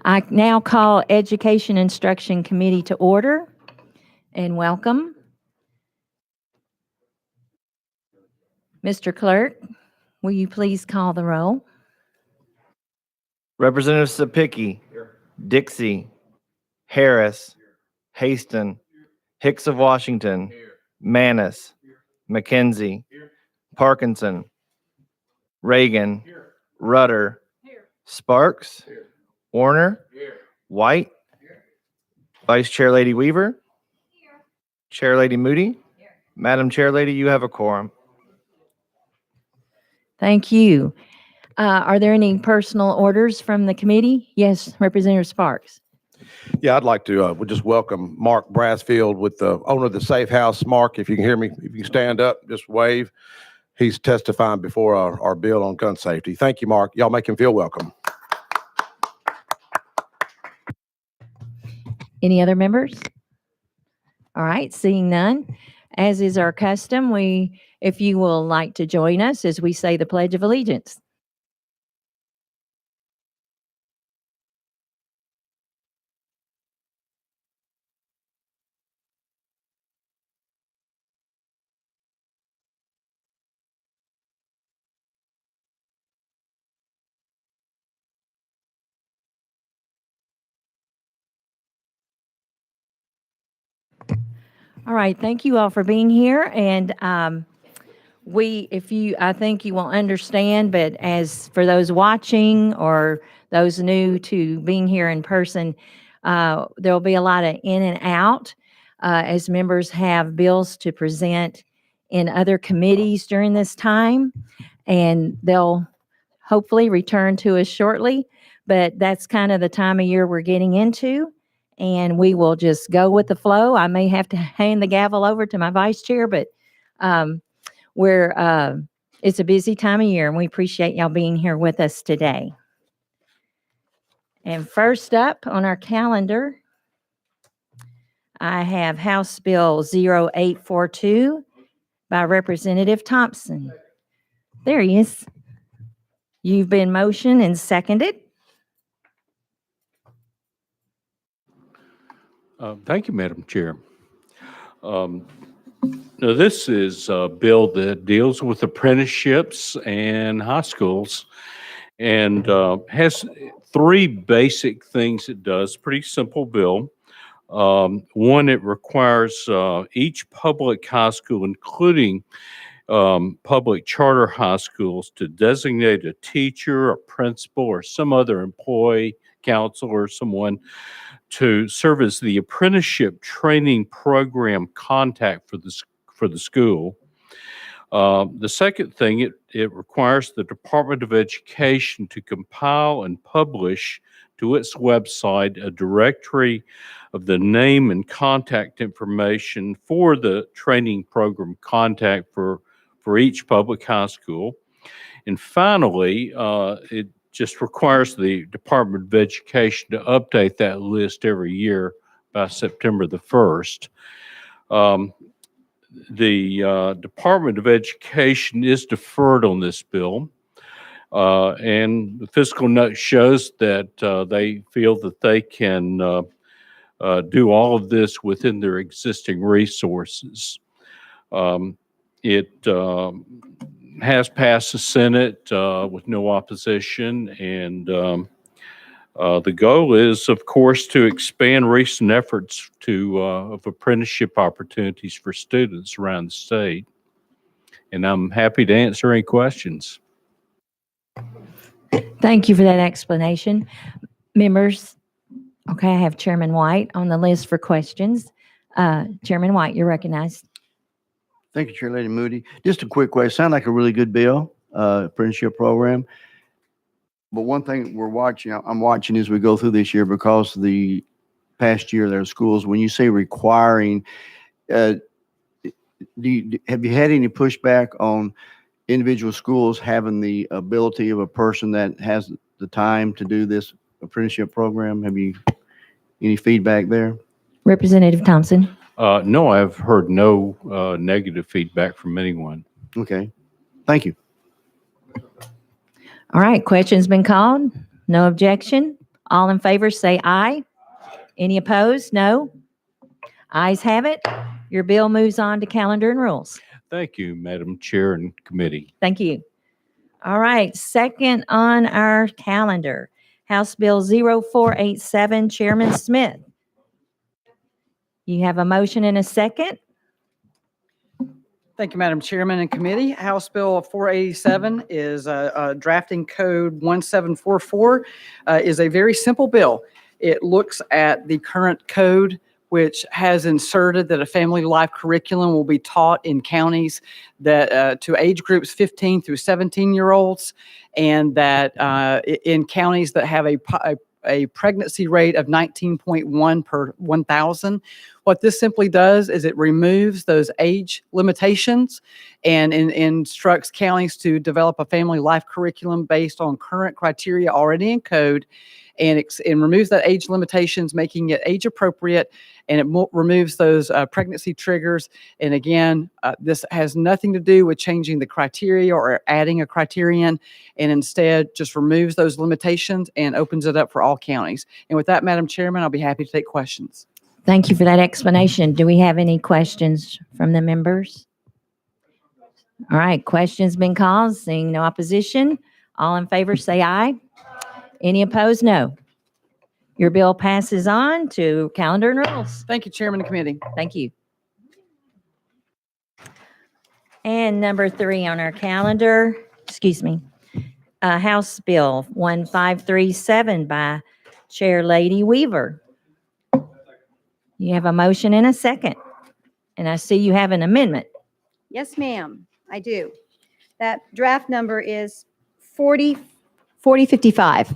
I now call Education Instruction Committee to order and welcome. Mr. Clerk, will you please call the roll? Representative Sapicki. Dixie. Harris. Haston. Hicks of Washington. Manis. McKenzie. Parkinson. Reagan. Rudder. Sparks. Warner. White. Vice Chair Lady Weaver. Chair Lady Moody. Madam Chair Lady, you have a quorum. Thank you. Are there any personal orders from the committee? Yes, Representative Sparks. Yeah, I'd like to we'll just welcome Mark Brassfield with the owner of the Safe House. Mark, if you can hear me, if you can stand up, just wave. He's testifying before our bill on gun safety. Thank you, Mark. Y'all make him feel welcome. Any other members? All right, seeing none. As is our custom, if you will like to join us as we say the Pledge of Allegiance. All right, thank you all for being here. And I think you will understand, but as for those watching or those new to being here in person, there'll be a lot of in and out as members have bills to present in other committees during this time, and they'll hopefully return to us shortly. But that's kind of the time of year we're getting into. And we will just go with the flow. I may have to hand the gavel over to my vice chair, but it's a busy time of year, and we appreciate y'all being here with us today. And first up on our calendar, I have House Bill 0842 by Representative Thompson. There he is. You've been motioned and seconded. Thank you, Madam Chair. Now, this is a bill that deals with apprenticeships and high schools and has three basic things it does. Pretty simple bill. One, it requires each public high school, including public charter high schools, to designate a teacher, a principal, or some other employee, counselor, or someone to serve as the apprenticeship training program contact for the school. The second thing, it requires the Department of Education to compile and publish to its website a directory of the name and contact information for the training program contact for each public high school. And finally, it just requires the Department of Education to update that list every year by September the 1st. The Department of Education is deferred on this bill, and the fiscal note shows that they feel that they can do all of this within their existing resources. It has passed the Senate with no opposition, and the goal is, of course, to expand recent efforts of apprenticeship opportunities for students around the state. And I'm happy to answer any questions. Thank you for that explanation. Members, okay, I have Chairman White on the list for questions. Chairman White, you're recognized. Thank you, Chair Lady Moody. Just a quick question. Sound like a really good bill, apprenticeship program. But one thing I'm watching as we go through this year, because the past year there are schools, when you say requiring, have you had any pushback on individual schools having the ability of a person that has the time to do this apprenticeship program? Have you any feedback there? Representative Thompson. No, I've heard no negative feedback from anyone. Okay. Thank you. All right, question's been called. No objection. All in favor, say aye. Any opposed? No. Ayes have it. Your bill moves on to calendar and rules. Thank you, Madam Chair and committee. Thank you. All right, second on our calendar, House Bill 0487, Chairman Smith. You have a motion and a second. Thank you, Madam Chairman and Committee. House Bill 487 is drafting code 1744, is a very simple bill. It looks at the current code, which has inserted that a family life curriculum will be taught in counties that to age groups 15 through 17-year-olds, and that in counties that have a pregnancy rate of 19.1 per 1,000. What this simply does is it removes those age limitations and instructs counties to develop a family life curriculum based on current criteria already in code, and removes that age limitations, making it age appropriate, and it removes those pregnancy triggers. And again, this has nothing to do with changing the criteria or adding a criterion, and instead just removes those limitations and opens it up for all counties. And with that, Madam Chairman, I'll be happy to take questions. Thank you for that explanation. Do we have any questions from the members? All right, questions been called. Seeing no opposition. All in favor, say aye. Any opposed? No. Your bill passes on to calendar and rules. Thank you, Chairman and Committee. Thank you. And number 3 on our calendar, House Bill 1537 by Chair Lady Weaver. You have a motion and a second. And I see you have an amendment. Yes, ma'am, I do. That draft number is 4055.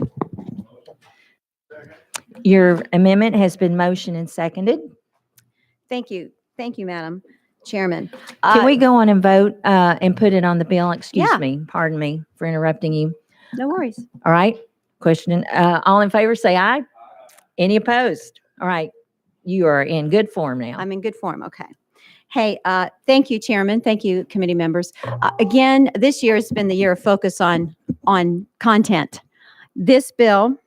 Your amendment has been motioned and seconded. Thank you. Thank you, Madam Chairman. Can we go on and vote and put it on the bill? Excuse Yeah. me. Pardon me for interrupting you. No worries. All right. Question. All in favor, say aye. Any opposed? All right. You are in good form now. I'm in good form. Okay. Hey, thank you, Chairman. Thank you, committee members. Again, this year has been the year of focus on content. This bill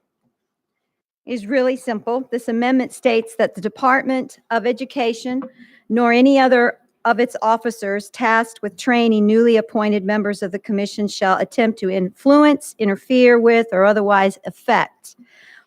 is really simple. This amendment states that the Department of Education nor any other of its officers tasked with training newly appointed members of the commission shall attempt to influence, interfere with, or otherwise affect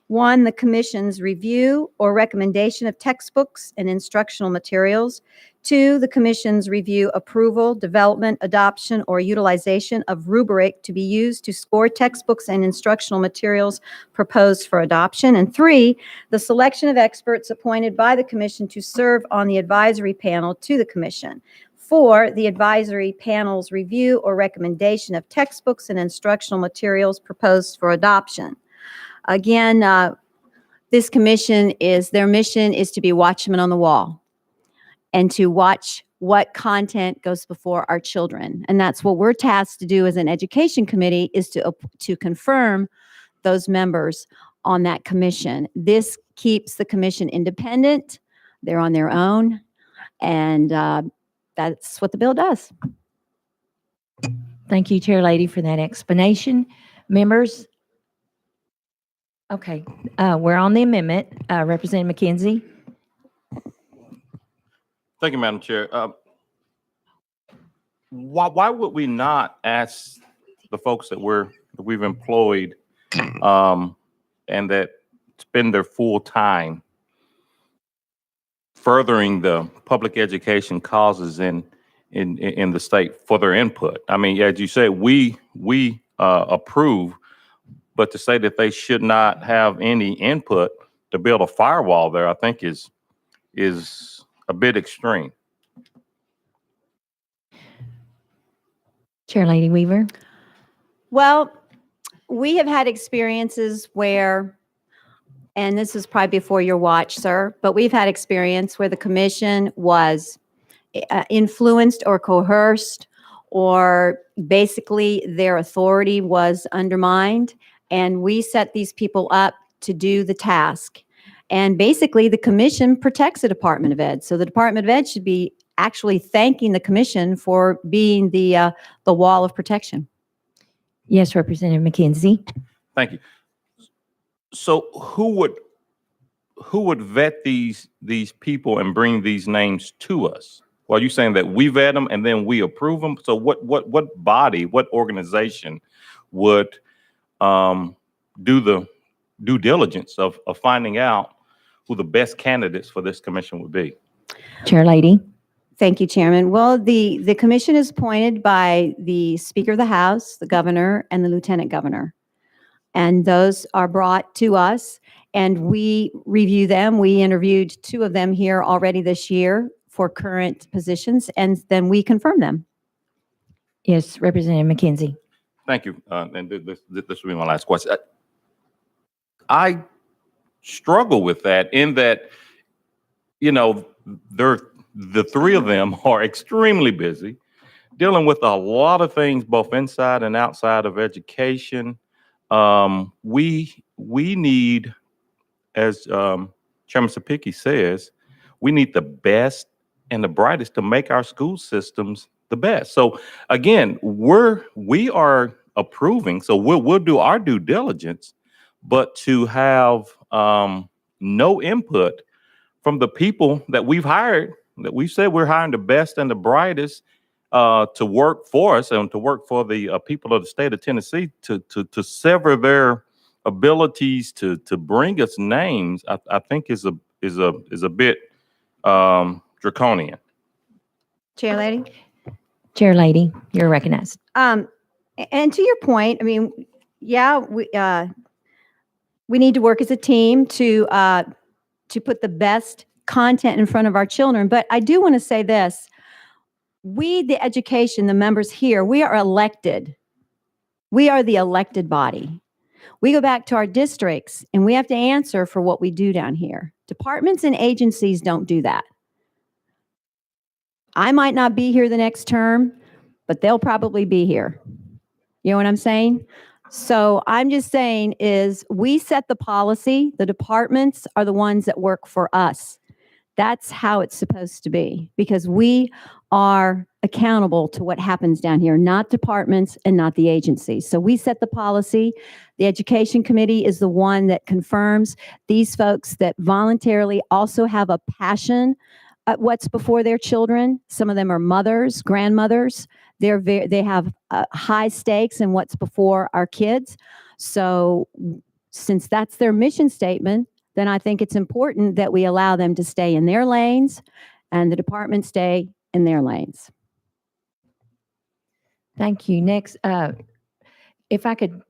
1, the commission's review or recommendation of textbooks and instructional materials. 2, the commission's review, approval, development, adoption, or utilization of rubric to be used to score textbooks and instructional materials proposed for adoption. And 3, the selection of experts appointed by the commission to serve on the advisory panel to the commission. 4, the advisory panel's review or recommendation of textbooks and instructional materials proposed for adoption. Again, this commission their mission is to be watchmen on the wall and to watch what content goes before our children. And that's what we're tasked to do as an education committee, is to confirm those members on that commission. This keeps the commission independent. They're on their own. And that's what the bill does. Thank you, Chair Lady, for that explanation. Members? Okay, we're on the amendment. Representative McKenzie? Thank you, Madam Chair. Why would we not ask the folks that we've employed and that spend their full time furthering the public education causes in the state for their input? I mean, as you said, we approve, but to say that they should not have any input to build a firewall there, I think is a bit extreme. Chair Lady Weaver? Well, we have had experiences where, and this is probably before your watch, sir, but we've had experience where the commission was influenced or coerced, or basically their authority was undermined. And we set these people up to do the task. And basically, the commission protects the Department of Ed. So the Department of Ed should be actually thanking the commission for being the wall of protection. Yes, Representative McKenzie? Thank you. So who would vet these people and bring these names to us? Well, you saying that we vet them and then we approve them? So what body, what organization would do the due diligence of finding out who the best candidates for this commission would be? Chair Lady. Thank you, Chairman. Well, the commission is appointed by the Speaker of the House, the governor, and the lieutenant governor. And those are brought to us, and we review them. We interviewed 2 of them here already this year for current positions, and then we confirm them. Yes, Representative McKenzie. Thank you. And this will be my last question. I struggle with that in that, you know, the 3 of them are extremely busy, dealing with a lot of things, both inside and outside of education. We need, as Chairman Sapicki says, we need the best and the brightest to make our school systems the best. So again, we are approving, so we'll do our due diligence, but to have no input from the people that we've hired, that we said we're hiring the best and the brightest to work for us and to work for the people of the state of Tennessee, to sever their abilities to bring us names, I think is a bit draconian. Chair Lady? Chair Lady, you're recognized. And to your point, I mean, yeah, we need to work as a team to put the best content in front of our children. But I do want to say this. We, the education, the members here, we are elected. We are the elected body. We go back to our districts and we have to answer for what we do down here. Departments and agencies don't do that. I might not be here the next term, but they'll probably be here. You know what I'm saying? So I'm just saying is we set the policy. The departments are the ones that work for us. That's how it's supposed to be because we are accountable to what happens down here, not departments and not the agencies. So we set the policy. The Education Committee is the one that confirms these folks that voluntarily also have a passion at what's before their children. Some of them are mothers, grandmothers. They have high stakes in what's before our kids. So since that's their mission statement, then I think it's important that we allow them to stay in their lanes and the department stay in their lanes. Thank you. Next, if I could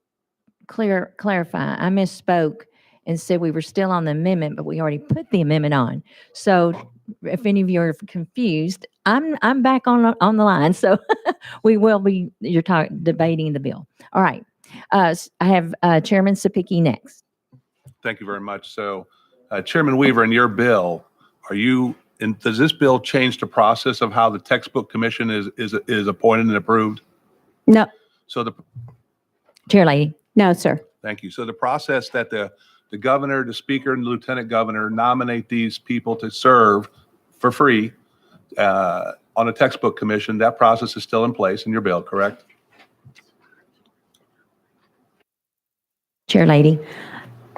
clarify, I misspoke and said we were still on the amendment, but we already put the amendment on. So if any of you are confused, I'm back on the line. So we will be debating the bill. All right. I have Chairman Sapicki next. Thank you very much. So, Chairman Weaver, in your bill, does this bill change the process of how the textbook commission is appointed and approved? No, So Chair Lady. no, sir. thank you. So the process that the governor, the speaker, and the lieutenant governor nominate these people to serve for free on a textbook commission, that process is still in place in your bill, correct? Chair Lady.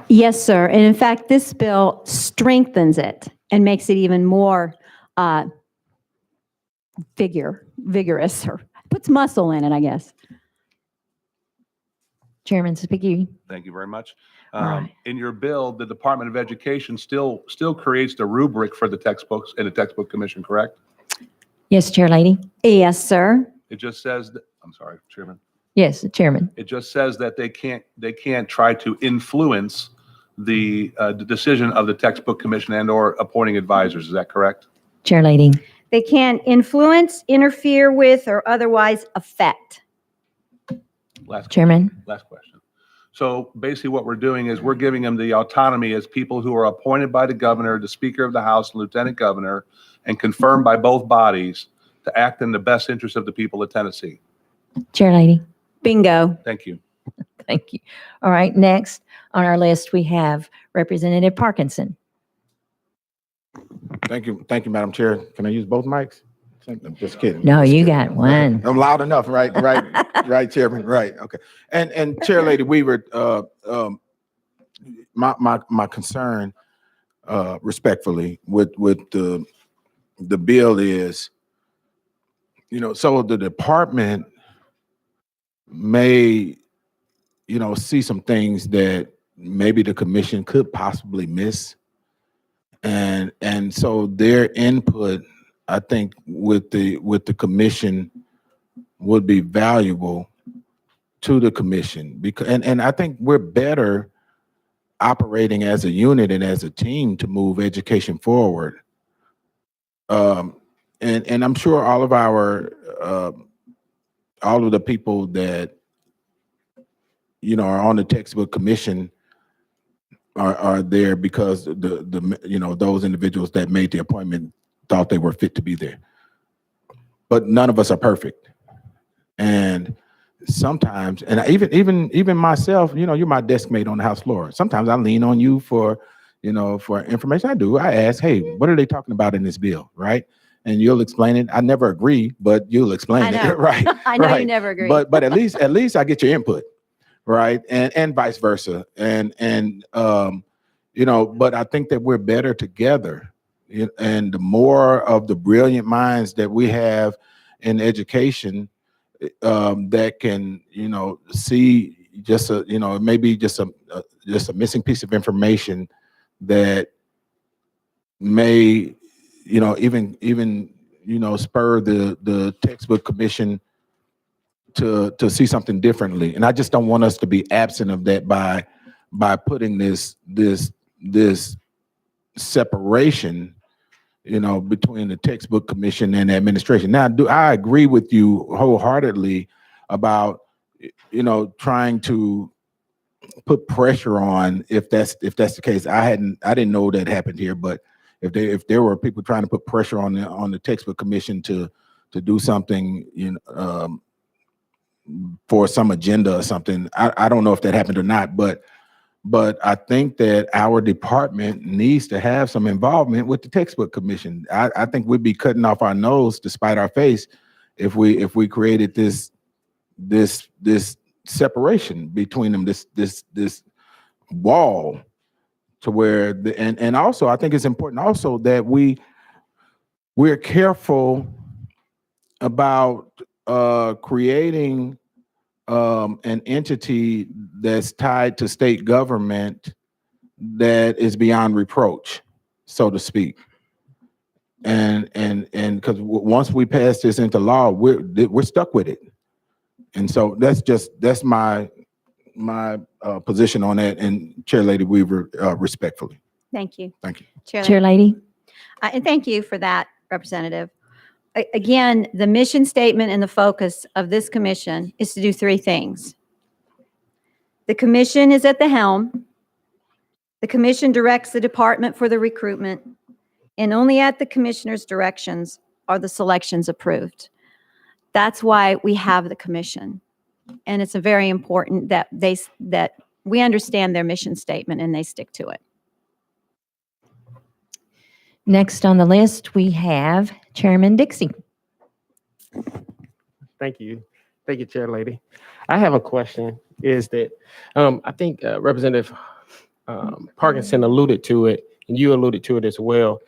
Yes, sir. And in fact, this bill strengthens it and makes it even more vigorous, or puts muscle in it, I guess. Chairman Sapicki. Thank you very much. All right. In your bill, the Department of Education still creates the rubric for the textbooks in the textbook commission, correct? Yes, Chair Lady. Yes, sir. It just says, I'm sorry, Chairman. Yes, Chairman. It just says that they can't try to influence the decision of the textbook commission and/or appointing advisors. Is that correct? Chair Lady. They can influence, interfere with, or otherwise affect. Chairman. Last question. So basically what we're doing is we're giving them the autonomy as people who are appointed by the governor, the Speaker of the House, and Lieutenant Governor, and confirmed by both bodies to act in the best interest of the people of Tennessee. Chair Lady. Bingo. Thank you. Thank you. All right, next on our list, we have Representative Parkinson. Thank you, Madam Chair. Can I use both mics? I'm just kidding. No, you got one. I'm loud enough, right? Right, Chairman, right, okay. And Chair Lady Weaver, my concern, respectfully, with the bill is, so the department may, see some things that maybe the commission could possibly miss. And so their input, I think, with the commission would be valuable to the commission, because and I think we're better operating as a unit and as a team to move education forward. And I'm sure all of the people that are on the textbook commission are there because those individuals that made the appointment thought they were fit to be there. But none of us are perfect. And sometimes, and even myself, you're my desk mate on the House floor. Sometimes I lean on you for information. I ask, hey, what are they talking about in this bill, right? And you'll explain it. I never agree, but you'll explain I know. it, right? I know right. you never agree. But at least I get your input, right? And vice versa. And but I think that we're better together. And the more of the brilliant minds that we have in education, that can, see just maybe just a missing piece of information that may, even spur the textbook commission to see something differently. And I just don't want us to be absent of that by putting this separation, between the textbook commission and the administration. Now, I agree with you wholeheartedly about, trying to put pressure on if that's the case. I didn't know that happened here, but if there were people trying to put pressure on the textbook commission to do something, for some agenda or something, I don't know if that happened or not, but I think that our department needs to have some involvement with the textbook commission. I think we'd be cutting off our nose to spite our face if we created this separation between them, this wall, to where and also I think it's important also that we're careful about creating an entity that's tied to state government that is beyond reproach, so to speak. And because once we pass this into law, we're stuck with it. And so that's my position on that. And Chair Lady Weaver, respectfully. Thank you. Thank you. Chair Lady. And thank you for that, Representative. Again, the mission statement and the focus of this commission is to do three things. The commission is at the helm. The commission directs the department for the recruitment, and only at the commissioner's directions are the selections approved. That's why we have the commission. And it's very important that we understand their mission statement and they stick to it. Next on the list, we have Chairman Dixie. Thank you. Thank you, Chair Lady. I have a question, is that I think Representative Parkinson alluded to it, and you alluded to it as well.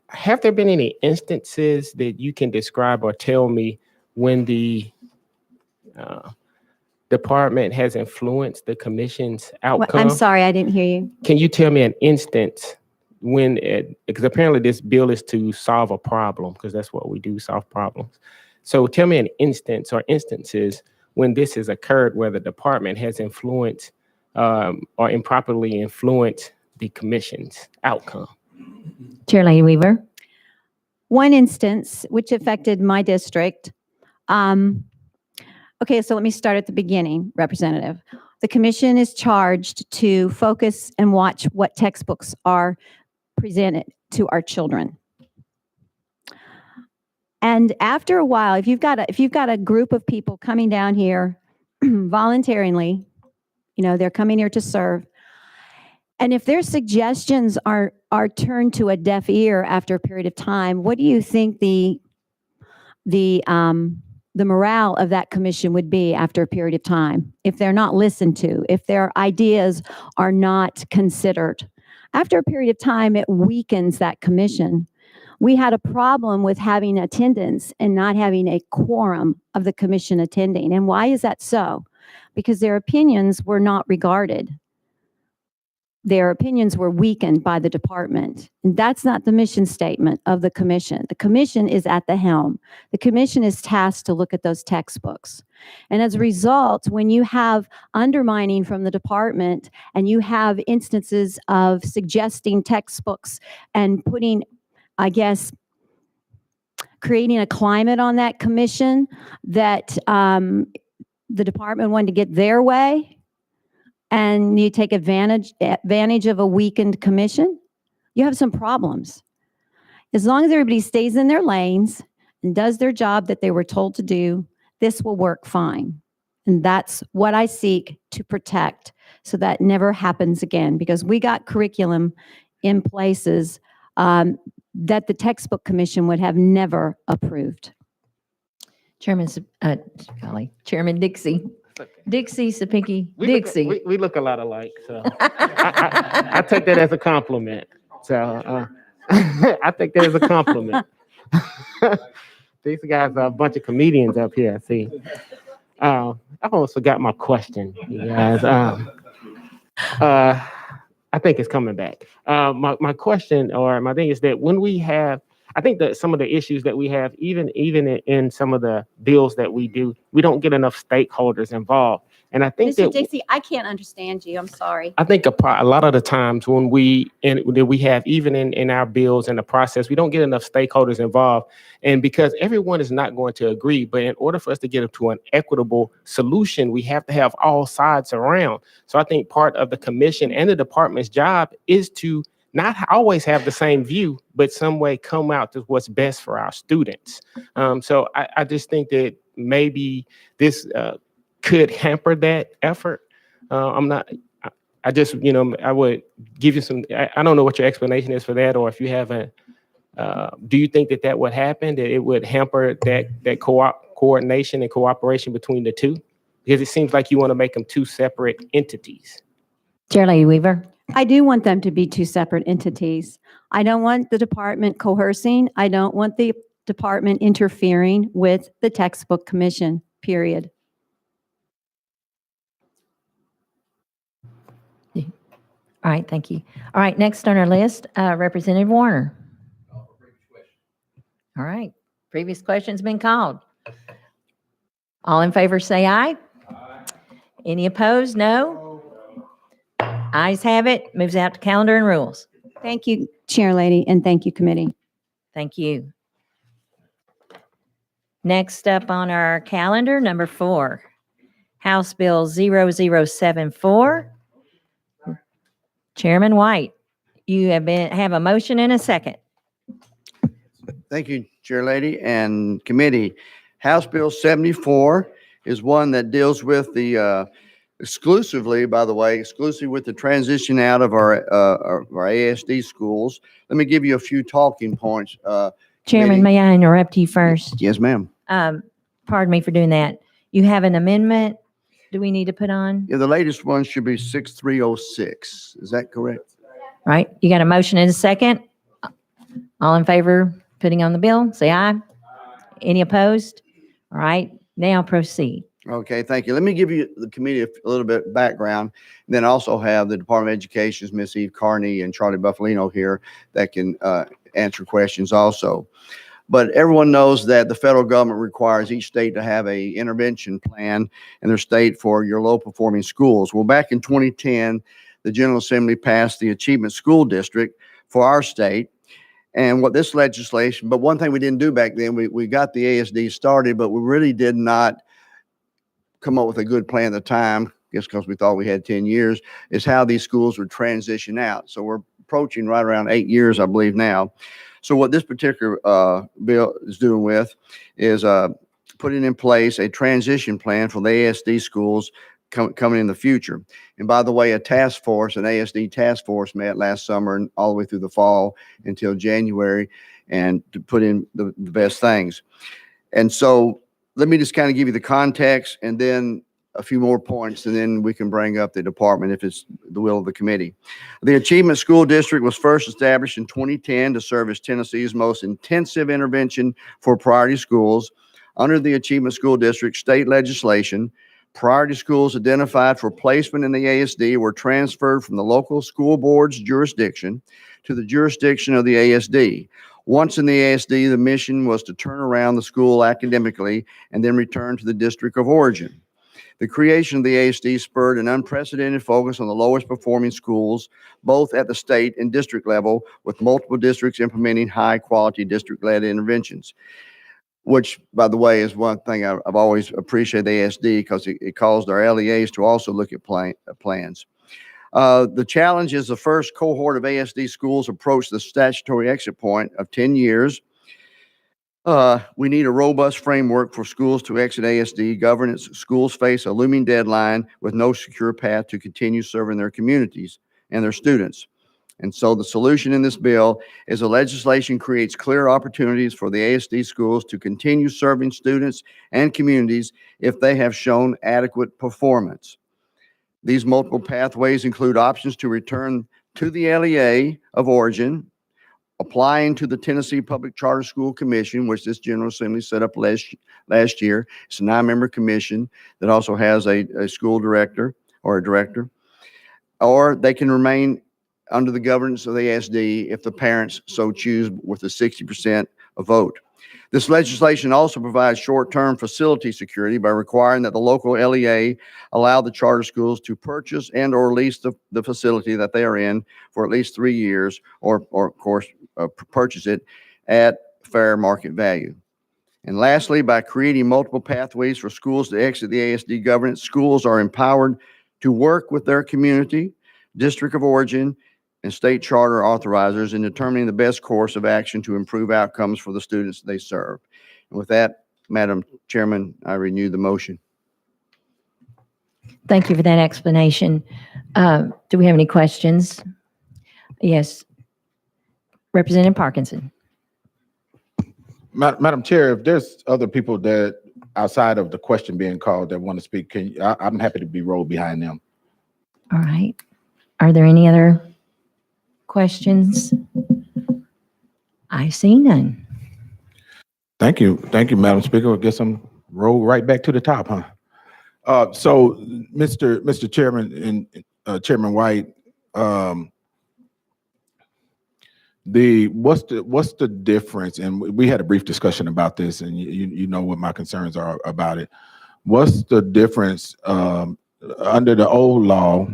Have there been any instances that you can describe or tell me when the department has influenced the commission's outcome? I'm sorry, I didn't hear you. Can you tell me an instance when because apparently this bill is to solve a problem, because that's what we do, solve problems. So tell me an instance or instances when this has occurred where the department has influenced or improperly influenced the commission's outcome. Chair Lady Weaver. One instance which affected my district. Okay, so let me start at the beginning, Representative. The commission is charged to focus and watch what textbooks are presented to our children. And after a while, if you've got a group of people coming down here voluntarily, they're coming here to serve. And if their suggestions are turned to a deaf ear after a period of time, what do you think the the morale of that commission would be after a period of time if they're not listened to, if their ideas are not considered. After a period of time, it weakens that commission. We had a problem with having attendance and not having a quorum of the commission attending. And why is that so? Because their opinions were not regarded. Their opinions were weakened by the department. And that's not the mission statement of the commission. The commission is at the helm. The commission is tasked to look at those textbooks. And as a result, when you have undermining from the department and you have instances of suggesting textbooks and putting, I guess, creating a climate on that commission that the department wanted to get their way, and you take advantage of a weakened commission, you have some problems. As long as everybody stays in their lanes and does their job that they were told to do, this will work fine. And that's what I seek to protect so that never happens again, because we got curriculum in places that the textbook commission would have never approved. Chairman Dixie. Dixie, Sapinky, We Dixie. we look a lot alike, so I take that as a compliment. So I take that as a compliment. These guys are a bunch of comedians up here. See, I almost forgot my question, you guys. I think it's coming back. My question or my thing is that when we have, I think that some of the issues that we have, even in some of the bills that we do, we don't get enough stakeholders involved. And I think Mr. that Dixie, I can't understand you. I'm sorry. I think a lot of the times when that we have, even in our bills and the process, we don't get enough stakeholders involved. And because everyone is not going to agree, but in order for us to get to an equitable solution, we have to have all sides around. So I think part of the commission and the department's job is to not always have the same view, but some way come out to what's best for our students. So I just think that maybe this could hamper that effort. I just, I would give you some, I don't know what your explanation is for that, or if you have do you think that would happen, that it would hamper that coordination and cooperation between the two? Because it seems like you want to make them two separate entities. Chair Lady Weaver. I do want them to be two separate entities. I don't want the department coercing. I don't want the department interfering with the textbook commission, period. All right, thank you. All right, next on our list, Representative Warner. All right, previous question's been called. All in favor, say aye. Any opposed? No. Ayes have it, moves out to calendar and rules. Thank you, Chair Lady, and thank you, committee. Thank you. Next up on our calendar, number 4, House Bill 0074. Chairman White, you have a motion and a second. Thank you, Chair Lady and committee. House Bill 74 is one that deals with the exclusively with the transition out of our ASD schools. Let me give you a few talking points. Chairman, Committee. may I interrupt you first? Yes, ma'am. Pardon me for doing that. You have an amendment do we need to put on? Yeah, the latest one should be 6306. Is that correct? Right, you got a motion and a second? All in favor, putting on the bill, say aye. Any opposed? All right, now proceed. Okay, thank you. Let me give you the committee a little bit background, and then also have the Department of Education's Miss Eve Carney and Charlie Buffalino here that can answer questions also. But everyone knows that the federal government requires each state to have a intervention plan in their state for your low performing schools. Well, back in 2010, the General Assembly passed the Achievement School District for our state. And what this legislation, but one thing we didn't do back then, we got the ASD started, but we really did not come up with a good plan at the time, just because we thought we had 10 years, is how these schools would transition out. So we're approaching right around 8 years, I believe now. So what this particular bill is doing with is putting in place a transition plan for the ASD schools coming in the future. And by the way, an ASD task force met last summer and all the way through the fall until January, and to put in the best things. And so let me just kind of give you the context and then a few more points, and then we can bring up the department if it's the will of the committee. The Achievement School District was first established in 2010 to serve as Tennessee's most intensive intervention for priority schools. Under the Achievement School District state legislation, priority schools identified for placement in the ASD were transferred from the local school board's jurisdiction to the jurisdiction of the ASD. Once in the ASD, the mission was to turn around the school academically and then return to the district of origin. The creation of the ASD spurred an unprecedented focus on the lowest performing schools, both at the state and district level, with multiple districts implementing high-quality district-led interventions, which, by the way, is one thing I've always appreciated the ASD because it caused our LEAs to also look at plans. The challenge is the first cohort of ASD schools approached the statutory exit point of 10 years. We need a robust framework for schools to exit ASD governance. Schools face a looming deadline with no secure path to continue serving their communities and their students. And so the solution in this bill is the legislation creates clear opportunities for the ASD schools to continue serving students and communities if they have shown adequate performance. These multiple pathways include options to return to the LEA of origin, applying to the Tennessee Public Charter School Commission, which this General Assembly set up last year. It's a 9-member commission that also has a school director or a director. Or they can remain under the governance of the ASD if the parents so choose with a 60% vote. This legislation also provides short-term facility security by requiring that the local LEA allow the charter schools to purchase and or lease the facility that they are in for at least 3 years, or of course, purchase it at fair market value. And lastly, by creating multiple pathways for schools to exit the ASD governance, schools are empowered to work with their community, district of origin, and state charter authorizers in determining the best course of action to improve outcomes for the students they serve. And with that, Madam Chairman, I renew the motion. Thank you for that explanation. Do we have any questions? Yes. Representative Parkinson. Madam Chair, if there's other people that outside of the question being called that want to speak, I'm happy to be rolled behind them. All right. Are there any other questions? I see none. Thank you, Madam Speaker. I guess I'm rolled right back to the top, huh? So, Mr. Chairman and Chairman White, what's the difference? And we had a brief discussion about this, and you know what my concerns are about it. What's the difference under the old law?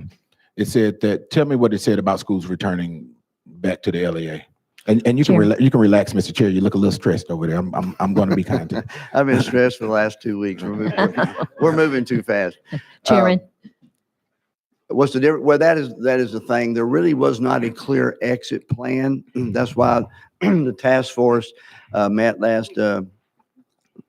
It said that. Tell me what it said about schools returning back to the LEA. And you can relax, Mr. Chair. You look a little stressed over there. I'm going to be kind to you. I've been stressed for the last 2 weeks. We're moving too fast. Chairman. What's the difference? Well, that is the thing. There really was not a clear exit plan. That's why the task force met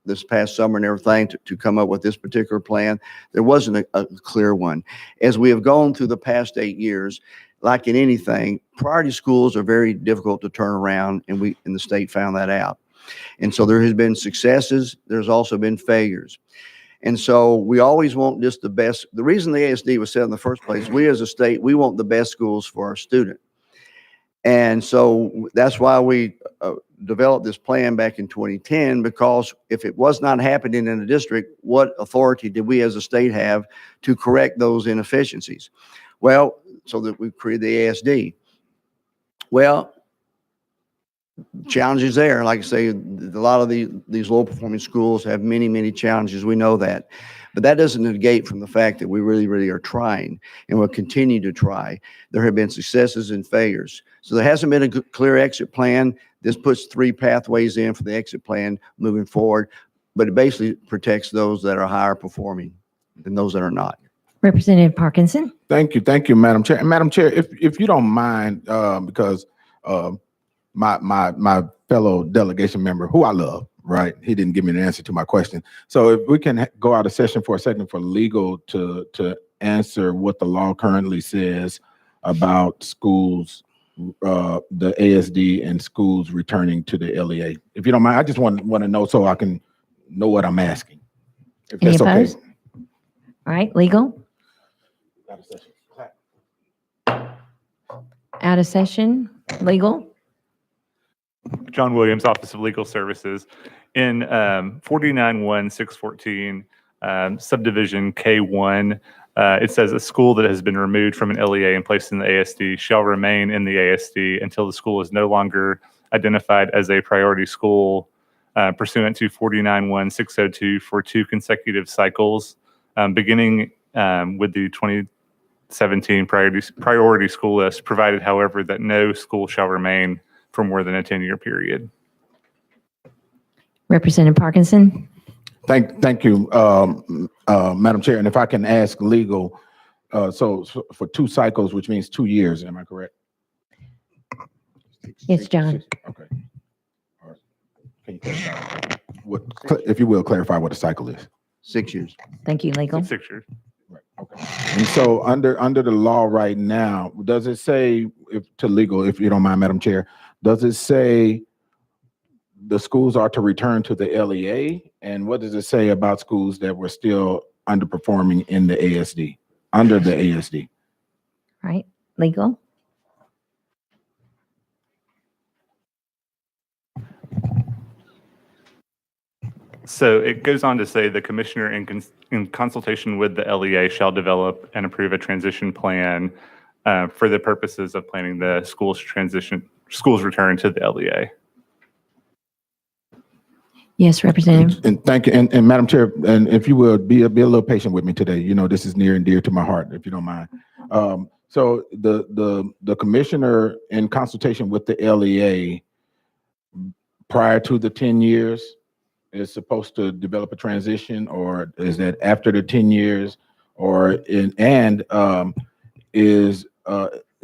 this past summer and everything to come up with this particular plan. There wasn't a clear one. As we have gone through the past 8 years, like in anything, priority schools are very difficult to turn around, and the state found that out. And so there has been successes. There's also been failures. And so we always want just the best. The reason the ASD was set in the first place, we as a state, we want the best schools for our student. And so that's why we developed this plan back in 2010, because if it was not happening in a district, what authority did we as a state have to correct those inefficiencies? Well, so that we created the ASD. Well, challenges there. Like I say, a lot of these low performing schools have many challenges. We know that. But that doesn't negate from the fact that we really are trying and will continue to try. There have been successes and failures. So there hasn't been a clear exit plan. This puts 3 pathways in for the exit plan moving forward, but it basically protects those that are higher performing than those that are not. Representative Parkinson. Thank you, Madam Chair. And Madam Chair, if you don't mind, because my fellow delegation member, who I love, right? He didn't give me an answer to my question. So if we can go out of session for a second for legal to answer what the law currently says about schools, the ASD and schools returning to the LEA. If you don't mind, I just want to know so I can know what I'm asking. If Any that's okay. opposed? All right, legal, out of session, legal. John Williams, Office of Legal Services. In 49-1-614, subdivision K1, it says a school that has been removed from an LEA and placed in the ASD shall remain in the ASD until the school is no longer identified as a priority school pursuant to 49-1-602 for 2 consecutive cycles, beginning with the 2017 priority school list, provided, however, that no school shall remain for more than a 10-year period. Representative Parkinson? Thank you, Madam Chair. And if I can ask legal, so for 2 cycles, which means 2 years, am I correct? Yes, John. Okay. All right. Can you clarify if you will, clarify what a cycle is? 6 years. Thank you, legal. 6 years. Right, okay. And so under the law right now, does it say, to legal, if you don't mind, Madam Chair, does it say the schools are to return to the LEA? And what does it say about schools that were still underperforming in the ASD, under the ASD? Right, legal. So it goes on to say the commissioner in consultation with the LEA shall develop and approve a transition plan for the purposes of planning the school's return to the LEA. Yes, Representative. And thank you, and Madam Chair, and if you will, be a little patient with me today. You know, this is near and dear to my heart, if you don't mind. So the commissioner in consultation with the LEA prior to the 10 years is supposed to develop a transition, or is that after the 10 years, or it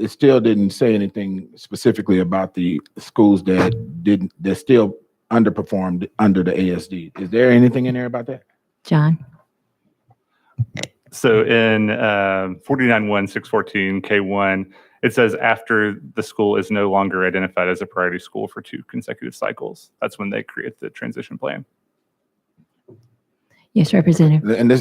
still didn't say anything specifically about the schools that still underperformed under the ASD. Is there anything in there about that? John? So in 49-1-614 K1, it says after the school is no longer identified as a priority school for 2 consecutive cycles. That's when they create the transition plan. Yes, Representative. And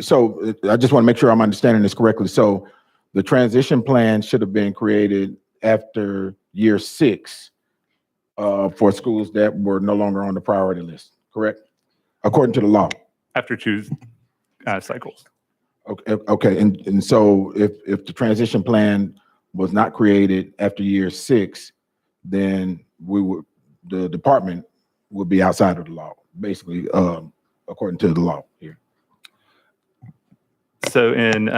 so I just want to make sure I'm understanding this correctly. So the transition plan should have been created after year 6 for schools that were no longer on the priority list, correct? According to the law. After 2 cycles. Okay. And so if the transition plan was not created after year 6, then the department would be outside of the law, basically, according to the law here. So in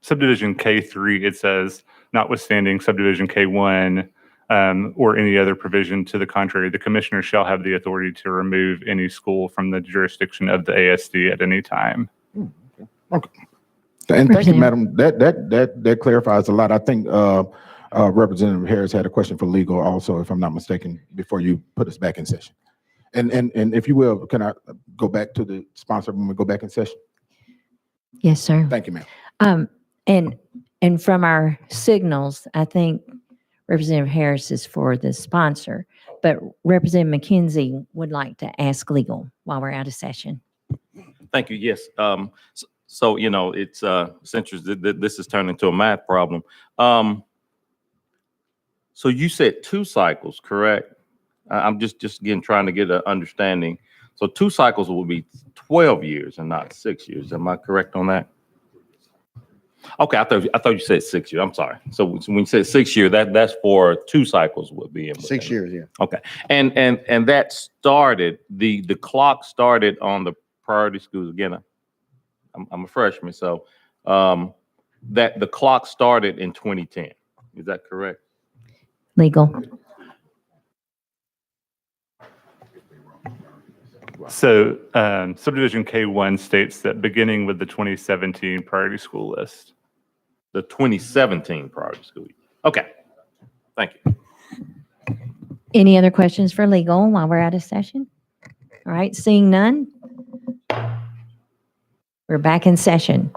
subdivision K3, it says, notwithstanding subdivision K1 or any other provision to the contrary, the commissioner shall have the authority to remove any school from the jurisdiction of the ASD at any time. Okay. And thank you, Madam. That clarifies a lot. I think Representative Harris had a question for legal also, if I'm not mistaken, before you put us back in session. And if you will, can I go back to the sponsor when we go back in session? Yes, sir. Thank you, ma'am. And from our signals, I think Representative Harris is for the sponsor, but Representative McKenzie would like to ask legal while we're out of session. Thank you. Yes. So, you know, it's interesting that this has turned into a math problem. So you said 2 cycles, correct? I'm just again trying to get an understanding. So 2 cycles will be 12 years and not 6 years. Am I correct on that? Okay, I thought you said 6 years. I'm sorry. So when you said 6 year, that's for 2 cycles would be in 6 years, yeah. Okay, and that started the clock started on the priority schools again. I'm a freshman, so that the clock started in 2010. Is that correct? Legal. So subdivision K1 states that beginning with the 2017 priority school list. The 2017 priority school year. Okay, thank you. Any other questions for legal while we're out of session? All right, seeing none. We're back in session.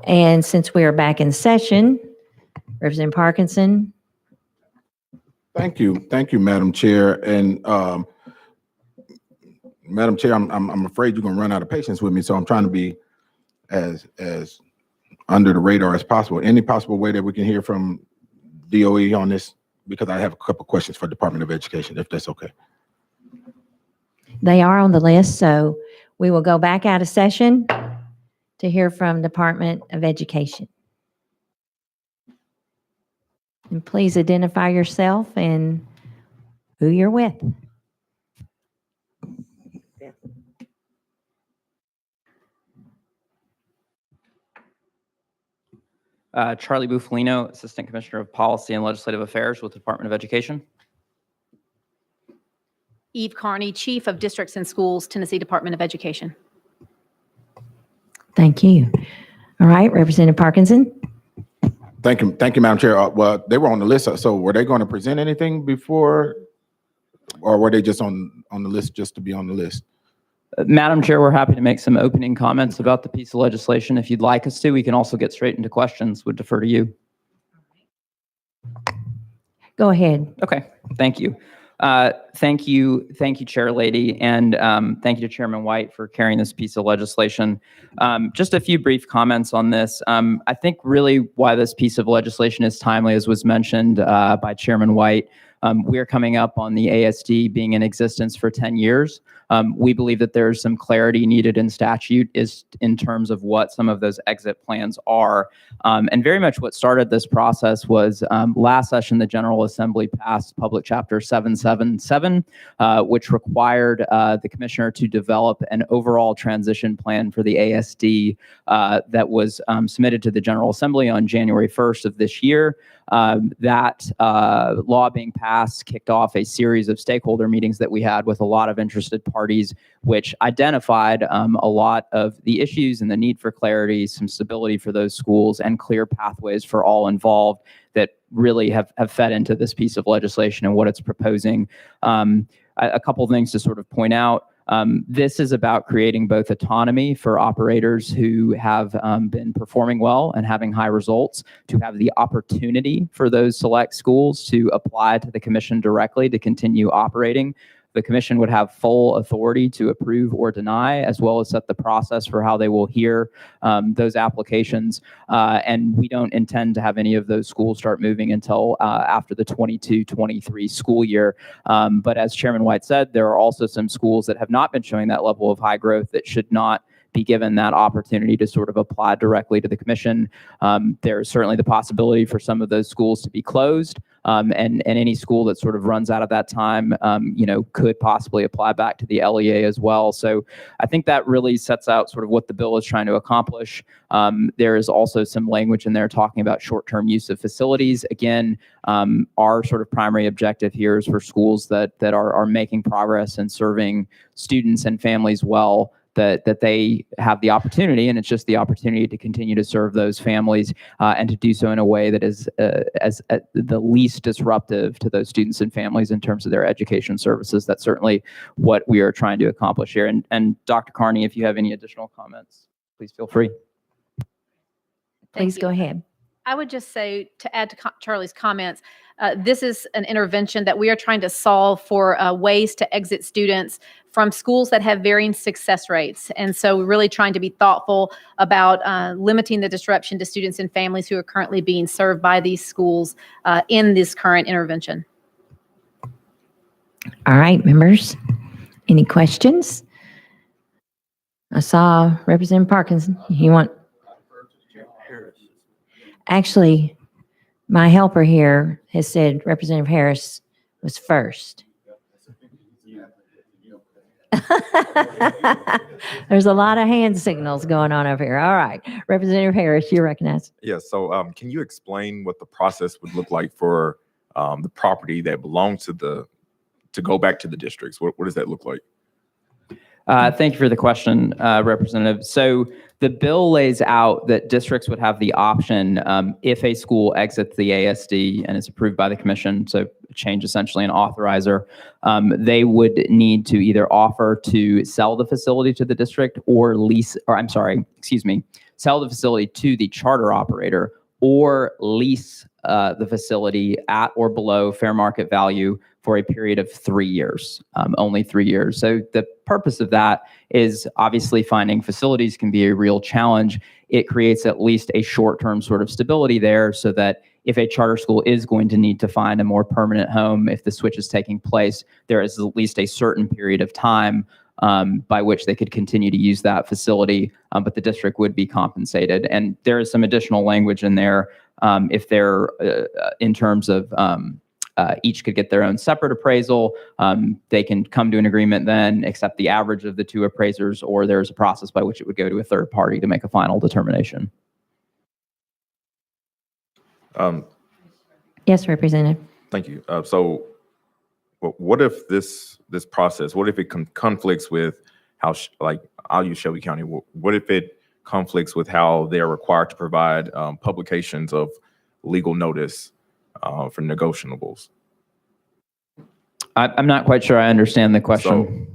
And since we are back in session, Representative Parkinson. Thank you, Madam Chair. And Madam Chair, I'm afraid you're gonna run out of patience with me, so I'm trying to be as under the radar as possible. Any possible way that we can hear from DOE on this? Because I have a couple questions for Department of Education, if that's okay. They are on the list, so we will go back out of session to hear from Department of Education. And please identify yourself and who you're with. Charlie Bufalino, Assistant Commissioner of Policy and Legislative Affairs with the Department of Education. Eve Carney, Chief of Districts and Schools, Tennessee Department of Education. Thank you. All right, Representative Parkinson. Thank you, Madam Chair. Well, they were on the list, so were they going to present anything before, or were they just on the list just to be on the list? Madam Chair, we're happy to make some opening comments about the piece of legislation. If you'd like us to, we can also get straight into questions. Would defer to you. Go ahead. Okay, thank you. Thank you, Chair Lady, and thank you to Chairman White for carrying this piece of legislation. Just a few brief comments on this. I think really why this piece of legislation is timely, as was mentioned by Chairman White, we're coming up on the ASD being in existence for 10 years. We believe that there's some clarity needed in statute is in terms of what some of those exit plans are. And very much what started this process was last session, the General Assembly passed Public Chapter 777, which required the commissioner to develop an overall transition plan for the ASD that was submitted to the General Assembly on January 1st of this year. That law being passed kicked off a series of stakeholder meetings that we had with a lot of interested parties, which identified a lot of the issues and the need for clarity, some stability for those schools, and clear pathways for all involved that really have fed into this piece of legislation and what it's proposing. A couple of things to sort of point out. This is about creating both autonomy for operators who have been performing well and having high results, to have the opportunity for those select schools to apply to the commission directly to continue operating. The commission would have full authority to approve or deny, as well as set the process for how they will hear those applications. And we don't intend to have any of those schools start moving until after the 22-23 school year. But as Chairman White said, there are also some schools that have not been showing that level of high growth that should not be given that opportunity to sort of apply directly to the commission. There is certainly the possibility for some of those schools to be closed. And any school that sort of runs out of that time, could possibly apply back to the LEA as well. So I think that really sets out sort of what the bill is trying to accomplish. There is also some language in there talking about short-term use of facilities. Again, our sort of primary objective here is for schools that are making progress and serving students and families well, that they have the opportunity, and it's just the opportunity to continue to serve those families and to do so in a way that is as the least disruptive to those students and families in terms of their education services. That's certainly what we are trying to accomplish here. And Dr. Carney, if you have any additional comments, please feel free. Please go ahead. I would just say, to add to Charlie's comments, this is an intervention that we are trying to solve for ways to exit students from schools that have varying success rates. And so we're really trying to be thoughtful about limiting the disruption to students and families who are currently being served by these schools in this current intervention. All right, members, any questions? I saw Representative Parkinson. You want? Actually, my helper here has said Representative Harris was first. There's a lot of hand signals going on over here. All right, Representative Harris, you're recognized. Yes. So can you explain what the process would look like for the property that belongs to go back to the districts? What does that look like? Thank you for the question, Representative. So the bill lays out that districts would have the option if a school exits the ASD and is approved by the commission, so change essentially an authorizer, they would need to either offer to sell the facility to the district or sell the facility to the charter operator or lease the facility at or below fair market value for a period of 3 years, only 3 years. So the purpose of that is obviously finding facilities can be a real challenge. It creates at least a short-term sort of stability there so that if a charter school is going to need to find a more permanent home, if the switch is taking place, there is at least a certain period of time by which they could continue to use that facility, but the district would be compensated. And there is some additional language in there if they're in terms of each could get their own separate appraisal. They can come to an agreement then, accept the average of the two appraisers, or there's a process by which it would go to a third party to make a final determination. Yes, Representative. Thank you. So what if this process, what if it conflicts with how, I'll use Shelby County. What if it conflicts with how they're required to provide publications of legal notice for negotiables? I'm not quite sure I understand the question.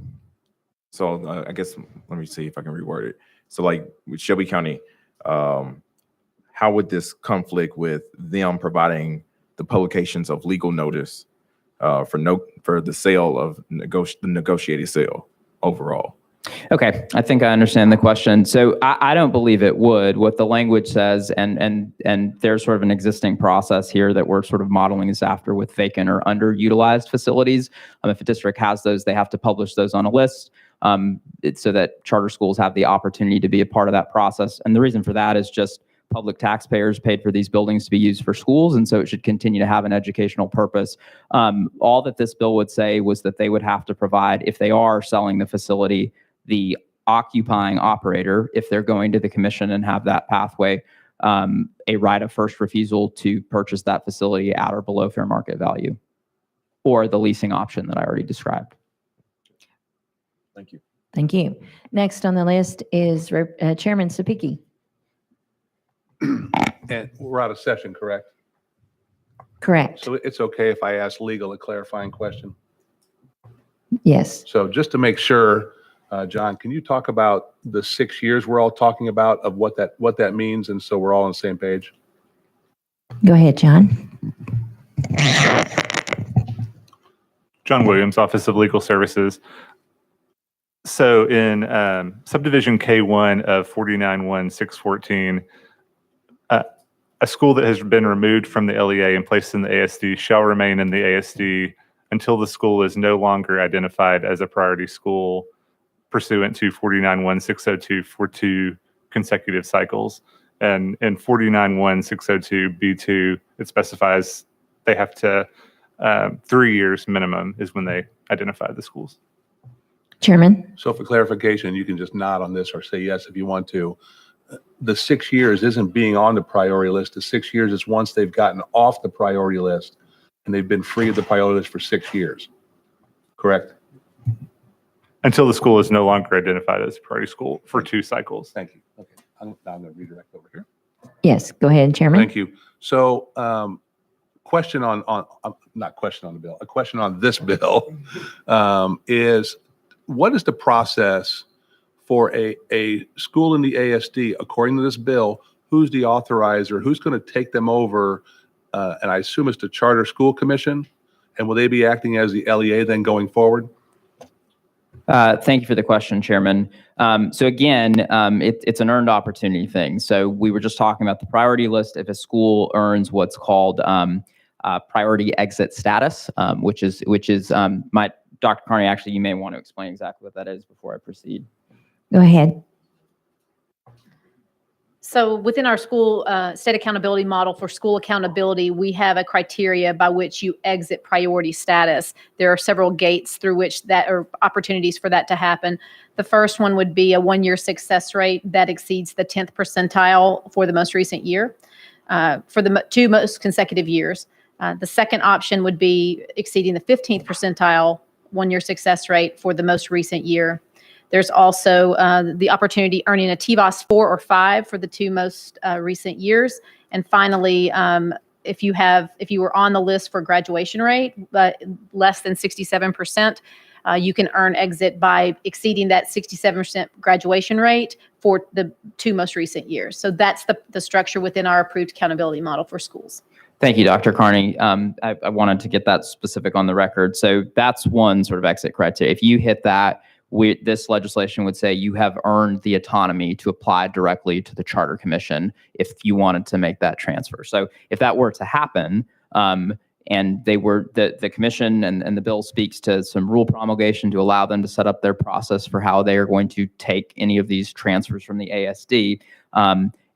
So I guess, let me see if I can reword it. So like with Shelby County, how would this conflict with them providing the publications of legal notice for the sale of the negotiated sale overall? Okay, I think I understand the question. So I don't believe it would. What the language says, and there's sort of an existing process here that we're sort of modeling this after with vacant or underutilized facilities. If a district has those, they have to publish those on a list so that charter schools have the opportunity to be a part of that process. And the reason for that is just public taxpayers paid for these buildings to be used for schools, and so it should continue to have an educational purpose. All that this bill would say was that they would have to provide, if they are selling the facility, the occupying operator, if they're going to the commission and have that pathway, a right of first refusal to purchase that facility at or below fair market value, or the leasing option that I already described. Thank you. Thank you. Next on the list is Chairman Sapicki. And we're out of session, correct? Correct. So it's okay if I ask legal a clarifying question? Yes. So just to make sure, John, can you talk about the 6 years we're all talking about of what that means, and so we're all on the same page? Go ahead, John. John Williams, Office of Legal Services. So in subdivision K1 of 49-1-614, a school that has been removed from the LEA and placed in the ASD shall remain in the ASD until the school is no longer identified as a priority school pursuant to 49-1-602 for 2 consecutive cycles. And in 49-1-602 B2, it specifies they have to 3 years minimum is when they identify the schools. Chairman. So for clarification, you can just nod on this or say yes if you want to. The 6 years isn't being on the priority list. The 6 years is once they've gotten off the priority list and they've been free of the priority list for 6 years. Correct? Until the school is no longer identified as a priority school for 2 cycles. Thank you. Okay. Now I'm going to redirect over here. Yes, go ahead, Chairman. Thank you. So question on not question on the bill, a question on this bill is what is the process for a school in the ASD, according to this bill, who's the authorizer, who's going to take them over, and I assume it's the Charter School Commission, and will they be acting as the LEA then going forward? Thank you for the question, Chairman. So again, it's an earned opportunity thing. So we were just talking about the priority list. If a school earns what's called priority exit status, which is Dr. Carney, actually, you may want to explain exactly what that is before I proceed. Go ahead. So within our school state accountability model for school accountability, we have a criteria by which you exit priority status. There are several gates through which that are opportunities for that to happen. The first one would be a 1-year success rate that exceeds the 10th percentile for the most recent year, for the 2 most consecutive years. The second option would be exceeding the 15th percentile 1-year success rate for the most recent year. There's also the opportunity earning a TVOS 4 or 5 for the 2 most recent years. And finally, if you were on the list for graduation rate, but less than 67%, you can earn exit by exceeding that 67% graduation rate for the 2 most recent years. So that's the structure within our approved accountability model for schools. Thank you, Dr. Carney. I wanted to get that specific on the record. So that's one sort of exit criteria. If you hit that, this legislation would say you have earned the autonomy to apply directly to the Charter Commission if you wanted to make that transfer. So if that were to happen, and they were the commission and the bill speaks to some rule promulgation to allow them to set up their process for how they are going to take any of these transfers from the ASD.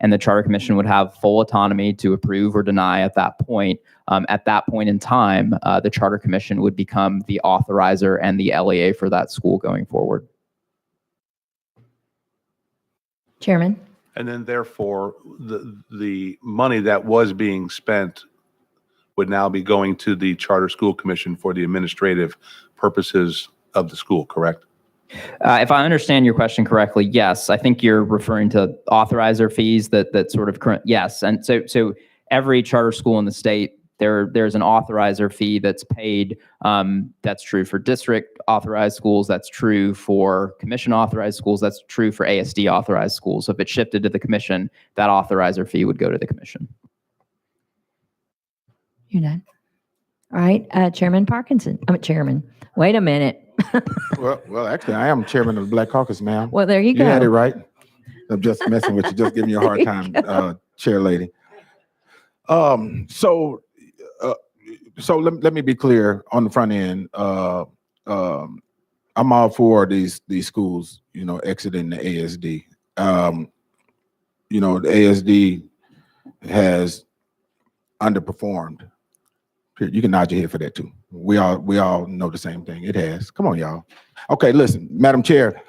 And the Charter Commission would have full autonomy to approve or deny at that point. At that point in time, the Charter Commission would become the authorizer and the LEA for that school going forward. Chairman? And then therefore, the money that was being spent would now be going to the Charter School Commission for the administrative purposes of the school, correct? If I understand your question correctly, yes. I think you're referring to authorizer fees that sort of current, yes. And so every charter school in the state, there's an authorizer fee that's paid. That's true for district authorized schools. That's true for commission authorized schools. That's true for ASD authorized schools. So if it shifted to the commission, that authorizer fee would go to the commission. You're done. All right, Chairman Parkinson. I'm Chairman. Wait a minute. Well, actually, I am chairman of the Black Caucus, ma'am. Well, there you You had it go. right. I'm just messing with you, just giving you a hard time, chair lady. So let me be clear on the front end. I'm all for these schools, exiting the ASD. The ASD has underperformed. You can nod your head for that too. We all know the same thing. It has. Come on, y'all. Okay, listen, Madam Chair,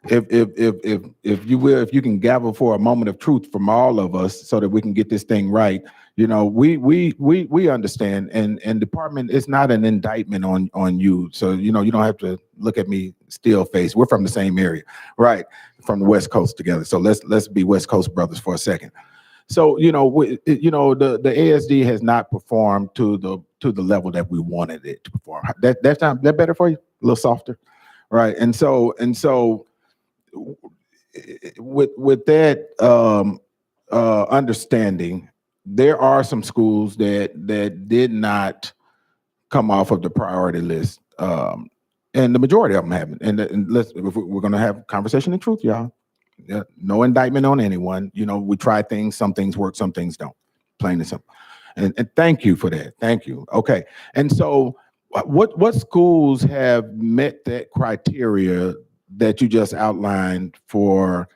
if you will, if you can gavel for a moment of truth from all of us so that we can get this thing right. We understand, and department is not an indictment on you. So you don't have to look at me still face. We're from the same area, right? From the West Coast together. So let's be West Coast brothers for a second. So the ASD has not performed to the level that we wanted it to perform. That better for you? A little softer, right? And so with that understanding, there are some schools that did not come off of the priority list, and the majority of them haven't. And if we're going to have conversation in truth, y'all. Yeah, no indictment on anyone. We try things, some things work, some things don't. Plain and simple. And thank you for that. Thank you. Okay. And so what schools have met that criteria that you just outlined for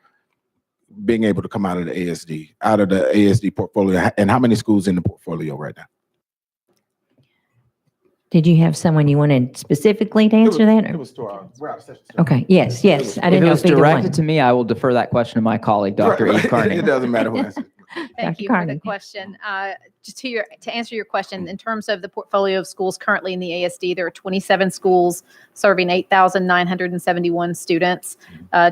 being able to come out of the ASD portfolio, and how many schools in the portfolio right now? Did you have someone you wanted specifically to answer that? It or- was to our, we're out of session. Okay, yes. I If didn't it know was if either directed one. to me, I will defer that question to my colleague, Dr. Eve Carney. It doesn't matter who answers. Thank Dr. you for the Carney. question. Just to answer your question, in terms of the portfolio of schools currently in the ASD, there are 27 schools serving 8,971 students.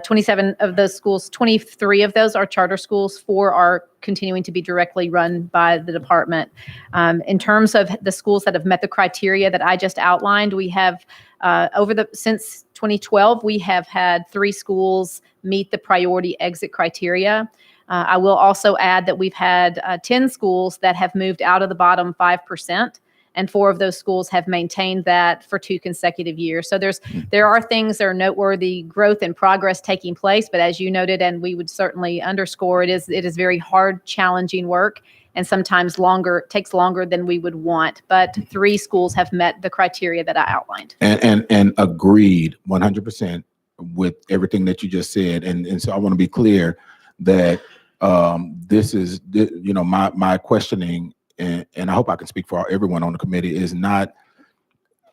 27 of those schools, 23 of those are charter schools, 4 are continuing to be directly run by the department. In terms of the schools that have met the criteria that I just outlined, we have since 2012, we have had 3 schools meet the priority exit criteria. I will also add that we've had 10 schools that have moved out of the bottom 5%, and 4 of those schools have maintained that for 2 consecutive years. So there are things that are noteworthy growth and progress taking place, but as you noted, and we would certainly underscore, it is very hard, challenging work, and sometimes takes longer than we would want. But 3 schools have met the criteria that I outlined. And agreed 100% with everything that you just said. And so I want to be clear that this is, my questioning, and I hope I can speak for everyone on the committee, is not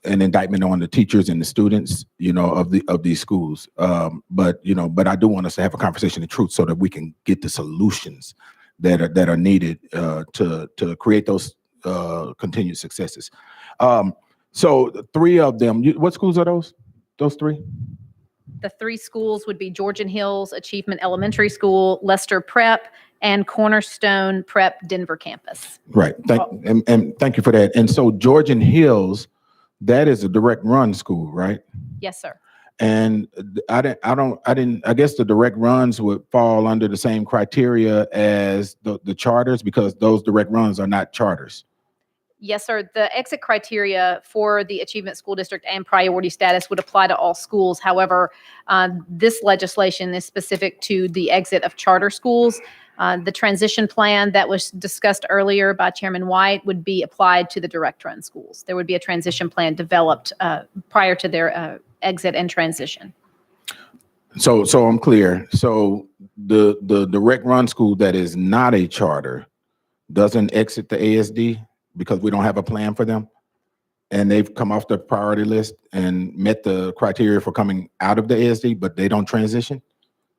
an indictment on the teachers and the students, of these schools. But I do want us to have a conversation of truth so that we can get the solutions that are needed to create those continued successes. So 3 of them, what schools are those? Those 3? The 3 schools would be Georgian Hills Achievement Elementary School, Lester Prep, and Cornerstone Prep Denver campus. Right. And thank you for that. And so Georgian Hills, that is a direct run school, right? Yes, sir. And I guess the direct runs would fall under the same criteria as the charters, because those direct runs are not charters. Yes, sir. The exit criteria for the Achievement School District and priority status would apply to all schools. However, this legislation is specific to the exit of charter schools. The transition plan that was discussed earlier by Chairman White would be applied to the direct run schools. There would be a transition plan developed prior to their exit and transition. So I'm clear. So the direct run school that is not a charter doesn't exit the ASD because we don't have a plan for them? And they've come off the priority list and met the criteria for coming out of the ASD, but they don't transition?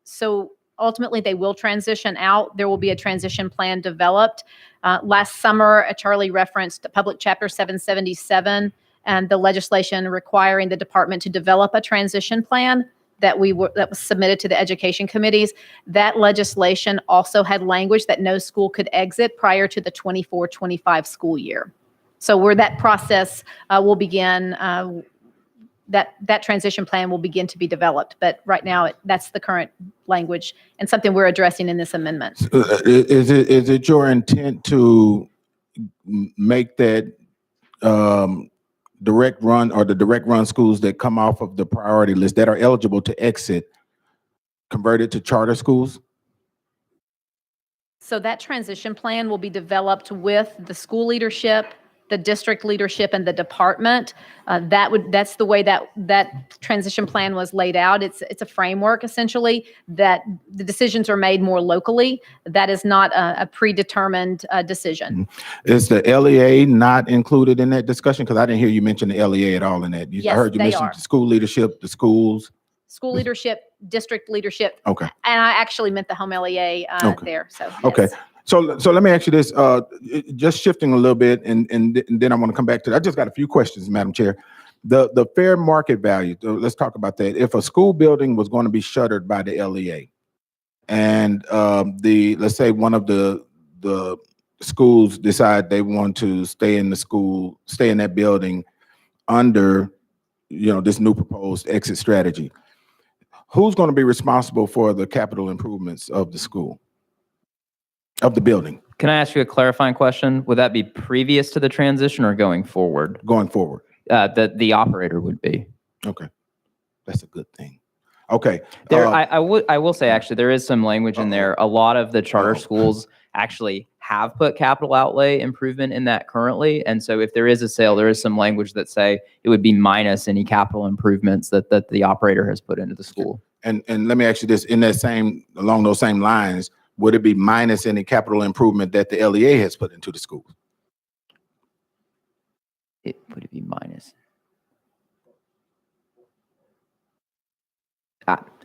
So ultimately, they will transition out. There will be a transition plan developed. Last summer, Charlie referenced Public Chapter 777 and the legislation requiring the department to develop a transition plan that was submitted to the education committees. That legislation also had language that no school could exit prior to the 24-25 school year. So where that process will begin, that transition plan will begin to be developed. But right now, that's the current language and something we're addressing in this amendment. Is it your intent to make that direct run or the direct run schools that come off of the priority list that are eligible to exit converted to charter schools? So that transition plan will be developed with the school leadership, the district leadership, and the department. That's the way that transition plan was laid out. It's a framework essentially that the decisions are made more locally. That is not a predetermined decision. Is the LEA not included in that discussion? Because I didn't hear you mention the LEA at all in that. I Yes, heard you they mention are. the school leadership, the schools. School leadership, district leadership, Okay. and I actually meant the home LEA Okay. there. So Okay. yes. So let me ask you this, just shifting a little bit, and then I want to come back to that. I just got a few questions, Madam Chair. The fair market value, let's talk about that. If a school building was going to be shuttered by the LEA, and let's say one of the schools decide they want to stay in that building under, this new proposed exit strategy, who's going to be responsible for the capital improvements of the school? Of the building? Can I ask you a clarifying question? Would that be previous to the transition or going forward? Going forward. The operator would be. Okay, that's a good thing. Okay. There, I will say actually there is some language in there. A lot of the charter schools actually have put capital outlay improvement in that currently, and so if there is a sale, there is some language that say it would be minus any capital improvements that the operator has put into the school. And let me ask you this: along those same lines, would it be minus any capital improvement that the LEA has put into the school? Would it be minus?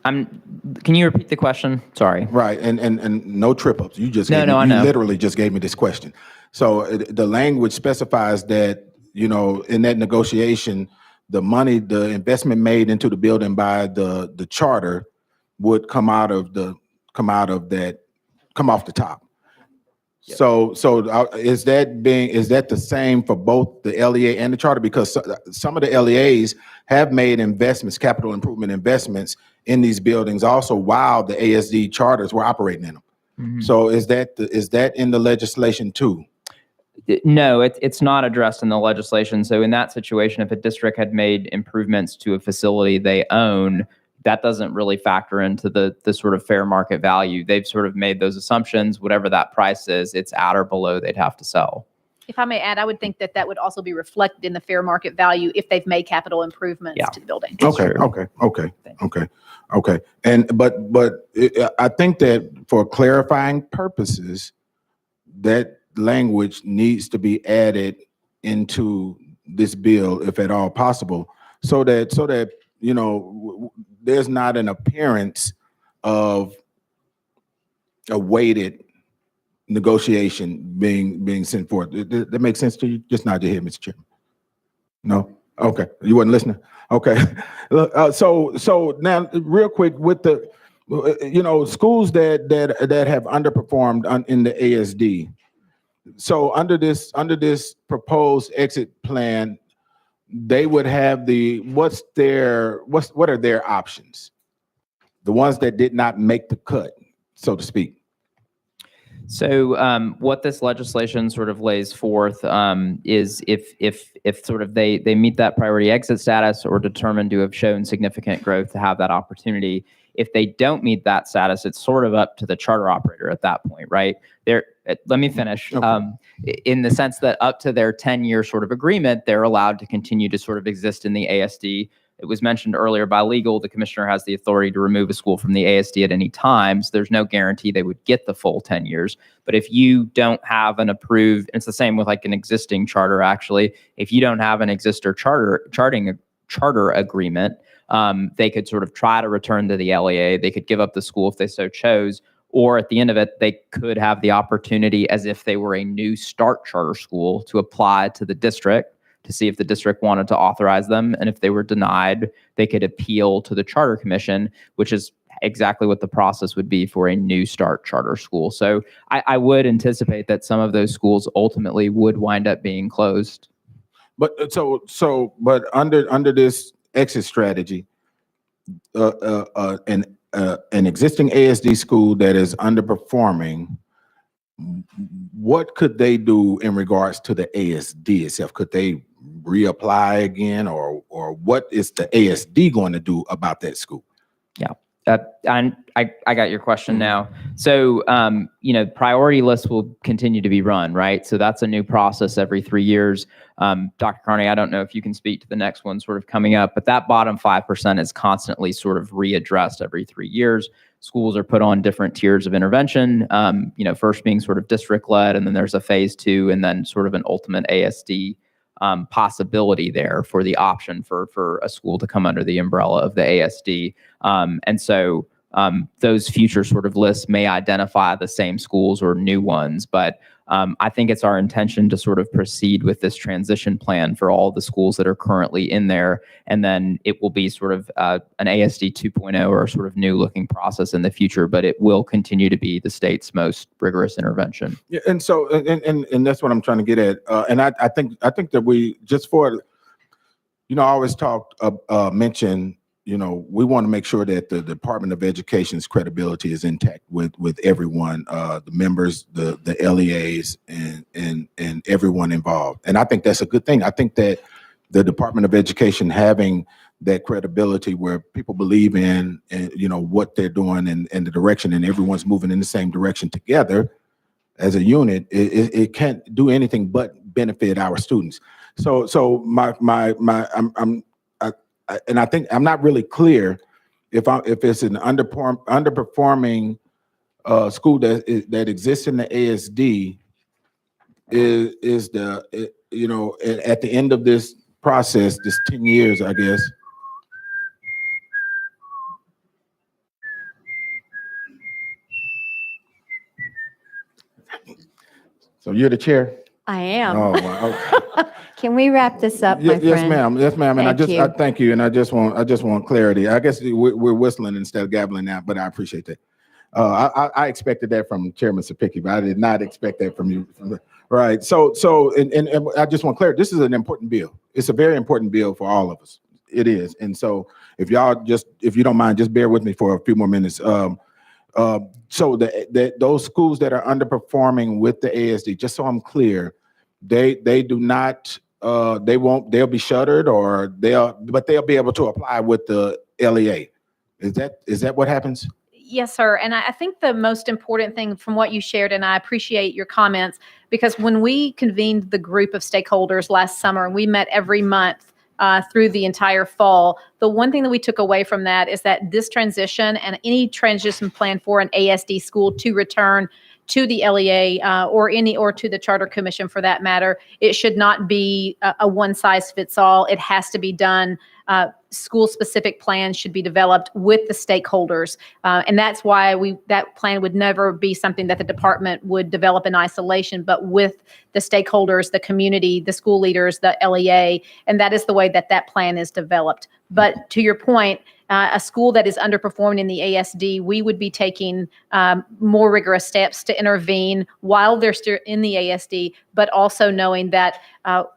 Can you repeat the question? Sorry. Right, and no trip ups. You just I know. Literally just gave me this question. So the language specifies that in that negotiation, the investment made into the building by the charter would come off the top. Yep. So is that the same for both the LEA and the charter? Because some of the LEAs have made capital improvement investments in these buildings also while the ASD charters were operating in them. Mm-hmm. So is that in the legislation too? No, it's not addressed in the legislation. So in that situation, if a district had made improvements to a facility they own, that doesn't really factor into the sort of fair market value. They've sort of made those assumptions, whatever that price is, it's at or below they'd have to sell. If I may add, I would think that would also be reflected in the fair market value if they've made capital improvements to the building. Okay. And but I think that for clarifying purposes, that language needs to be added into this bill, if at all possible, so that there's not an appearance of a weighted negotiation being sent forth. That makes sense to you? Just nod your head, Mr. Chairman. No? Okay. You wasn't listening? Okay. So now real quick with the, schools that have underperformed in the ASD. So under this proposed exit plan, they would have what are their options? The ones that did not make the cut, so to speak. So what this legislation sort of lays forth is if sort of they meet that priority exit status or determined to have shown significant growth to have that opportunity. If they don't meet that status, it's sort of up to the charter operator at that point, right? Let me finish. Okay. In the sense that up to their 10-year sort of agreement, they're allowed to continue to sort of exist in the ASD. It was mentioned earlier by legal, the commissioner has the authority to remove a school from the ASD at any time. So there's no guarantee they would get the full 10 years. But if you don't have an approved, it's the same with like an existing charter, actually. If you don't have an existing charter agreement, they could sort of try to return to the LEA. They could give up the school if they so chose. Or at the end of it, they could have the opportunity, as if they were a new start charter school, to apply to the district to see if the district wanted to authorize them. And if they were denied, they could appeal to the charter commission, which is exactly what the process would be for a new start charter school. So I would anticipate that some of those schools ultimately would wind up being closed. But but under this exit strategy, an existing ASD school that is underperforming, what could they do in regards to the ASD itself? Could they reapply again, or what is the ASD going to do about that school? Yeah. And I got your question now. So, priority lists will continue to be run, right? So that's a new process every 3 years. Dr. Carney, I don't know if you can speak to the next one sort of coming up, but that bottom 5% is constantly sort of readdressed every 3 years. Schools are put on different tiers of intervention, first being sort of district-led, and then there's a phase 2, and then sort of an ultimate ASD possibility there for the option for a school to come under the umbrella of the ASD. And so those future sort of lists may identify the same schools or new ones, but I think it's our intention to sort of proceed with this transition plan for all the schools that are currently in there. And then it will be sort of an ASD 2.0 or sort of new looking process in the future, but it will continue to be the state's most rigorous intervention. Yeah, and so and that's what I'm trying to get at. And I think that we just for, I always mention, we want to make sure that the Department of Education's credibility is intact with everyone, the members, the LEAs, and everyone involved. And I think that's a good thing. I think that the Department of Education having that credibility where people believe in, what they're doing and the direction, and everyone's moving in the same direction together as a unit, it can't do anything but benefit our students. So and I think I'm not really clear if it's an underperforming school that exists in the ASD is at the end of this process, this 10 years, I guess. So you're the chair? I am. Oh, wow. Okay. Can we wrap this up, my Yes, friend? ma'am. Yes, ma'am. And Thank you. I thank you. And I just want clarity. I guess we're whistling instead of gabbling now, but I appreciate that. I expected that from Chairman Sapicki, but I did not expect that from you. Right. So and I just want clarity. This is an important bill. It's a very important bill for all of us. It is. And so if you don't mind, just bear with me for a few more minutes. So those schools that are underperforming with the ASD, just so I'm clear, they do not, they'll be shuttered, or they'll be able to apply with the LEA. Is that what happens? Yes, sir. And I think the most important thing from what you shared, and I appreciate your comments, because when we convened the group of stakeholders last summer, and we met every month through the entire fall, the one thing that we took away from that is that this transition and any transition plan for an ASD school to return to the LEA or to the Charter Commission for that matter, it should not be a one size fits all. It has to be done. School-specific plans should be developed with the stakeholders. And that's why that plan would never be something that the department would develop in isolation, but with the stakeholders, the community, the school leaders, the LEA, and that is the way that plan is developed. But to your point, a school that is underperforming in the ASD, we would be taking more rigorous steps to intervene while they're still in the ASD, but also knowing that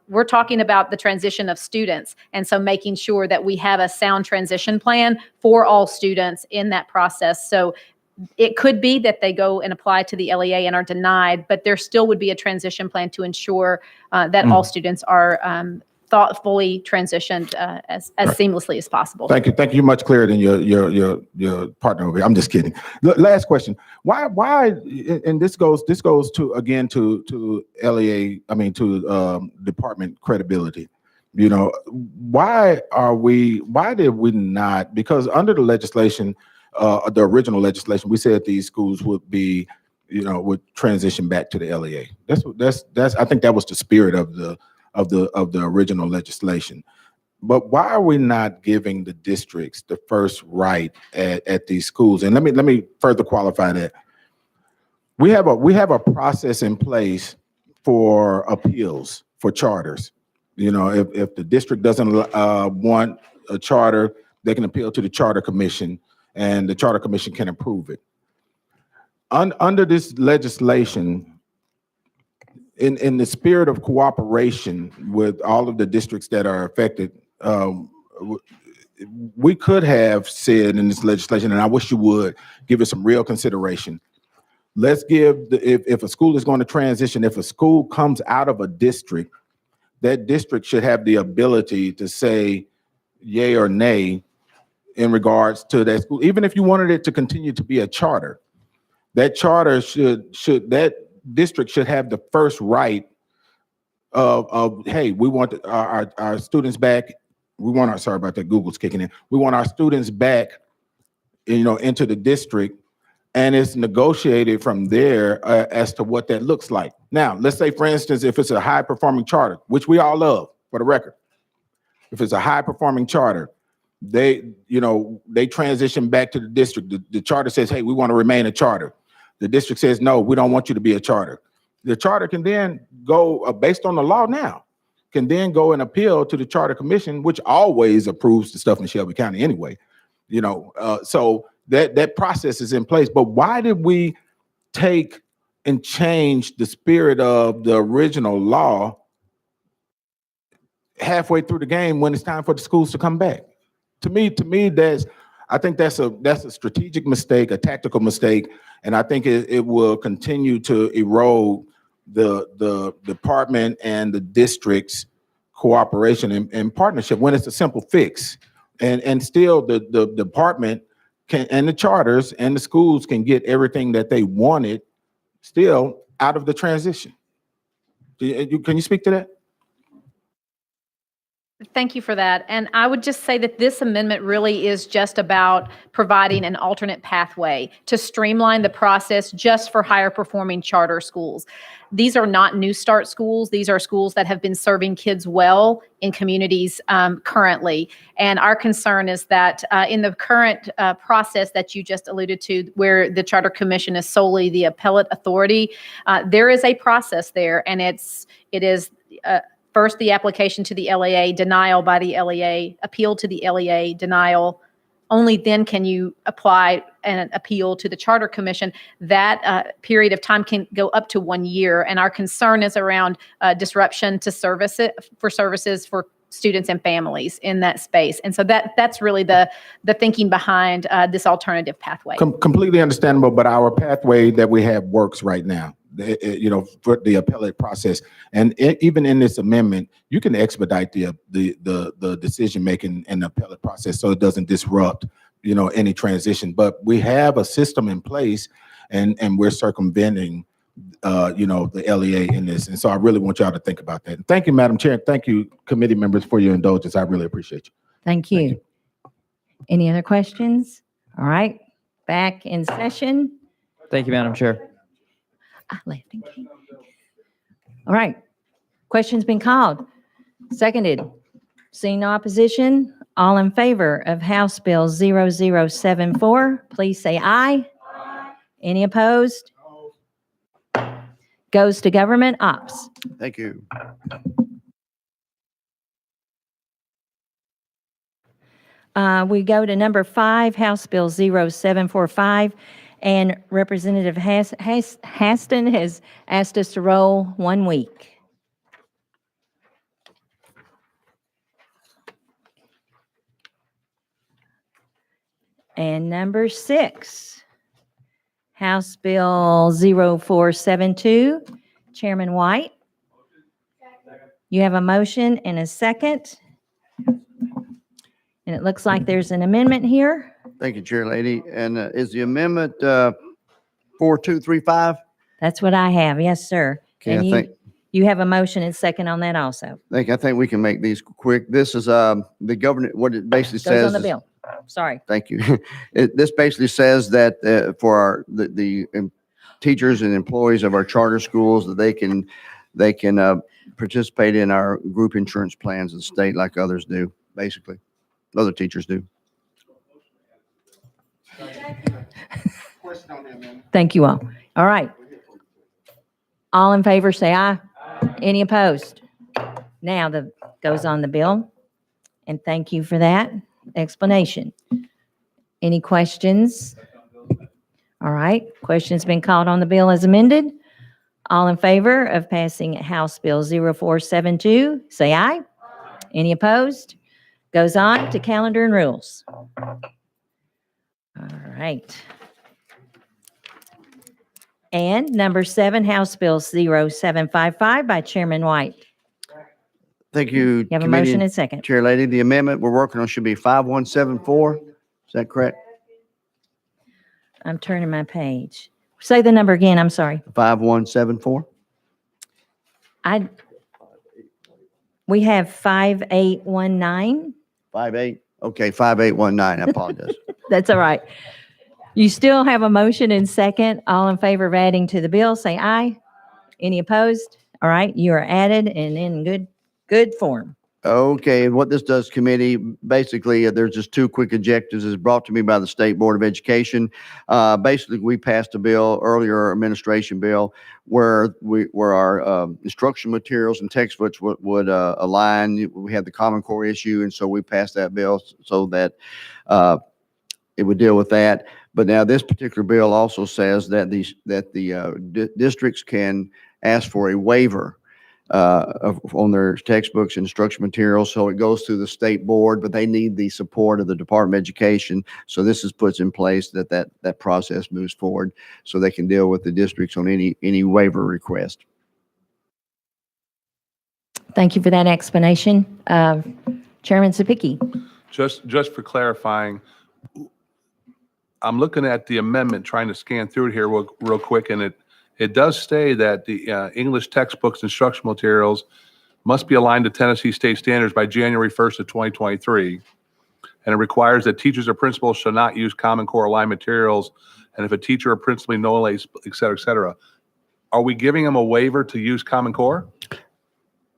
we're talking about the transition of students. And so making sure that we have a sound transition plan for all students in that process. So it could be that they go and apply to the LEA and are denied, but there still would be a transition plan to ensure that all students are thoughtfully transitioned as seamlessly as possible. Thank you. Thank you. Much clearer than your partner over here. I'm just kidding. Last question. Why, and this goes to, again, to LEA, I mean, to department credibility. You know, why did we not, because under the legislation, the original legislation, we said these schools would be, would transition back to the LEA. That's I think that was the spirit of the original legislation. But why are we not giving the districts the first right at these schools? And let me further qualify that. We have a process in place for appeals for charters. If the district doesn't want a charter, they can appeal to the charter commission, and the charter commission can approve it. Under this legislation, in the spirit of cooperation with all of the districts that are affected, we could have said in this legislation, and I wish you would give it some real consideration. Let's give, if a school is going to transition, if a school comes out of a district, that district should have the ability to say yay or nay in regards to that school. Even if you wanted it to continue to be a charter, that charter that district should have the first right of hey, we want our students back. Sorry about that, Google's kicking in. We want our students back, into the district, and it's negotiated from there as to what that looks like. Now, let's say, for instance, if it's a high-performing charter, which we all love, for the record, if it's a high-performing charter, they transition back to the district. The charter says, hey, we want to remain a charter. The district says, no, we don't want you to be a charter. The charter can then go, based on the law now, can then go and appeal to the charter commission, which always approves the stuff in Shelby County anyway. So that process is in place. But why did we take and change the spirit of the original law halfway through the game when it's time for the schools to come back? To me, I think that's a strategic mistake, a tactical mistake, and I think it will continue to erode the department and the district's cooperation and partnership when it's a simple fix. And still the department can, and the charters and the schools can get everything that they wanted still out of the transition. Can you speak to that? Thank you for that. And I would just say that this amendment really is just about providing an alternate pathway to streamline the process just for higher performing charter schools. These are not new start schools. These are schools that have been serving kids well in communities currently. And our concern is that in the current process that you just alluded to, where the Charter Commission is solely the appellate authority, there is a process there, and it is first, the application to the LEA, denial by the LEA, appeal to the LEA, denial. Only then can you apply an appeal to the Charter Commission. That period of time can go up to 1 year. And our concern is around disruption to services for students and families in that space. And so that's really the thinking behind this alternative pathway. Completely understandable, but our pathway that we have works right now. For the appellate process, and even in this amendment, you can expedite the decision making in the appellate process, so it doesn't disrupt any transition. But we have a system in place, and we're circumventing the LEA in this, and so I really want y'all to think about that. And thank you, Madam Chair. Thank you, committee members, for your indulgence. I really appreciate you. Thank you. Any other questions? All right, back in session. Thank you, Madam Chair. I left and came. All right. Question's been called. Seconded. Seeing no opposition, all in favor of House Bill 0074, please say aye. Aye. Any opposed? No. Goes to Government Ops. Thank you. We go to number 5, House Bill 0745. And Representative Haston has asked us to roll 1 week. And number 6, House Bill 0472. Chairman White? You have a motion and a second. And it looks like there's an amendment here. Thank you, Chair Lady. And is the amendment 4235? That's what I have. Yes, sir. Okay, And I think, you have a motion and second on that also. I think we can make these quick. This is the government, what it basically Goes says. on the is- bill. Sorry. Thank you. This basically says that for the teachers and employees of our charter schools, that they can participate in our group insurance plans in the state like others do, basically. Other teachers do. Thank you all. All right. All in favor, say aye. Any opposed? Now the goes on the bill. And thank you for that explanation. Any questions? All right. Questions been called on the bill as amended. All in favor of passing House Bill 0472, say aye. Any opposed? Goes on to calendar and rules. All right. And number 7, House Bill 0755 by Chairman White. Thank you. You have a Committee motion and and second. Chair Lady, the amendment we're working on should be 5174. Is that correct? I'm turning my page. Say the number again, I'm sorry. 5174? We have 5819. 58? Okay, 5819. I apologize. That's all right. You still have a motion and second. All in favor of adding to the bill, say aye. Any opposed? All right, you are added and in good form. Okay, and what this does, committee, basically, there's just two quick objectives. It's brought to me by the State Board of Education. Basically, we passed a bill, earlier administration bill, where our instruction materials and textbooks would align. We had the Common Core issue, and so we passed that bill so that it would deal with that. But now this particular bill also says that the districts can ask for a waiver on their textbooks and instruction materials. So it goes through the state board, but they need the support of the Department of Education. So this is puts in place that process moves forward so they can deal with the districts on any waiver request. Thank you for that explanation. Chairman Zapicki. Just for clarifying, I'm looking at the amendment, trying to scan through it here real quick, and it does say that the English textbooks, instructional materials must be aligned to Tennessee state standards by January 1st of 2023. And it requires that teachers or principals shall not use Common Core aligned materials. And if a teacher or principal no et cetera, et cetera. Are we giving them a waiver to use Common Core?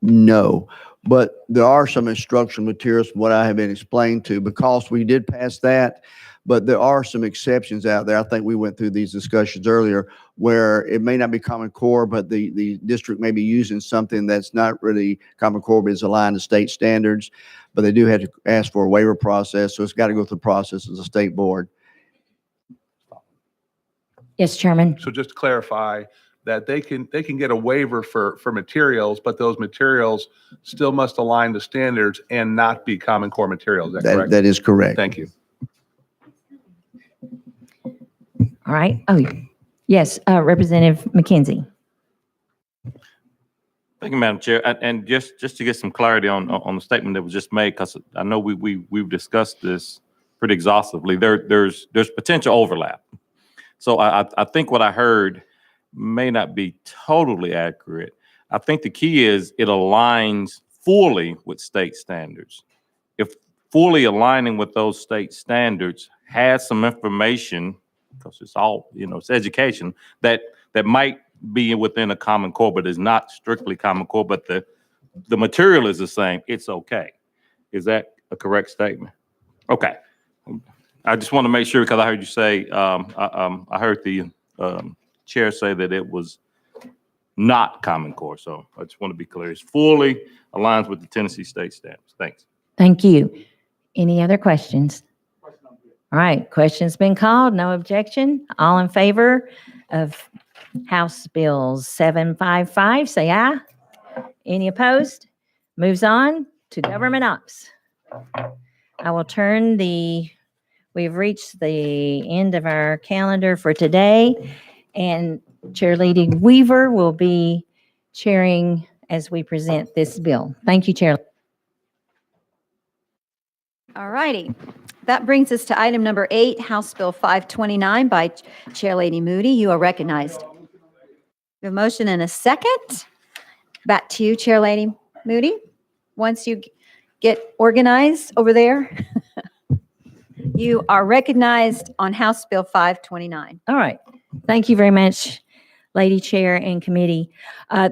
No, but there are some instructional materials, from what I have been explained to, because we did pass that. But there are some exceptions out there. I think we went through these discussions earlier where it may not be Common Core, but the district may be using something that's not really Common Core, but is aligned to state standards. But they do have to ask for a waiver process, so it's got to go through the process as a state board. Yes, Chairman. So just to clarify that they can get a waiver for materials, but those materials still must align to standards and not be Common Core materials. Is that correct? That is correct. Thank you. All right. Oh, yes, Representative McKenzie. Thank you, Madam Chair. And just to get some clarity on the statement that was just made, because I know we've discussed this pretty exhaustively. There's potential overlap. So I think what I heard may not be totally accurate. I think the key is it aligns fully with state standards. If fully aligning with those state standards has some information, because it's all, it's education, that might be within a Common Core, but is not strictly Common Core, but the material is the same, it's okay. Is that a correct statement? Okay. I just want to make sure, because I heard you say, I heard the chair say that it was not Common Core. So I just want to be clear. It's fully aligns with the Tennessee state standards. Thanks. Thank you. Any other questions? All right, question's been called. No objection. All in favor of House Bill 755, say aye. Any opposed? Moves on to government ops. I will turn the we've reached the end of our calendar for today, and Chair Lady Weaver will be chairing as we present this bill. Thank you, Chair. All righty. That brings us to item number 8, House Bill 529 by Chair Lady Moody. You are recognized. We have a motion and a second. Back to you, Chair Lady Moody. Once you get organized over there, you are recognized on House Bill 529. All right. Thank you very much, Lady Chair and Committee.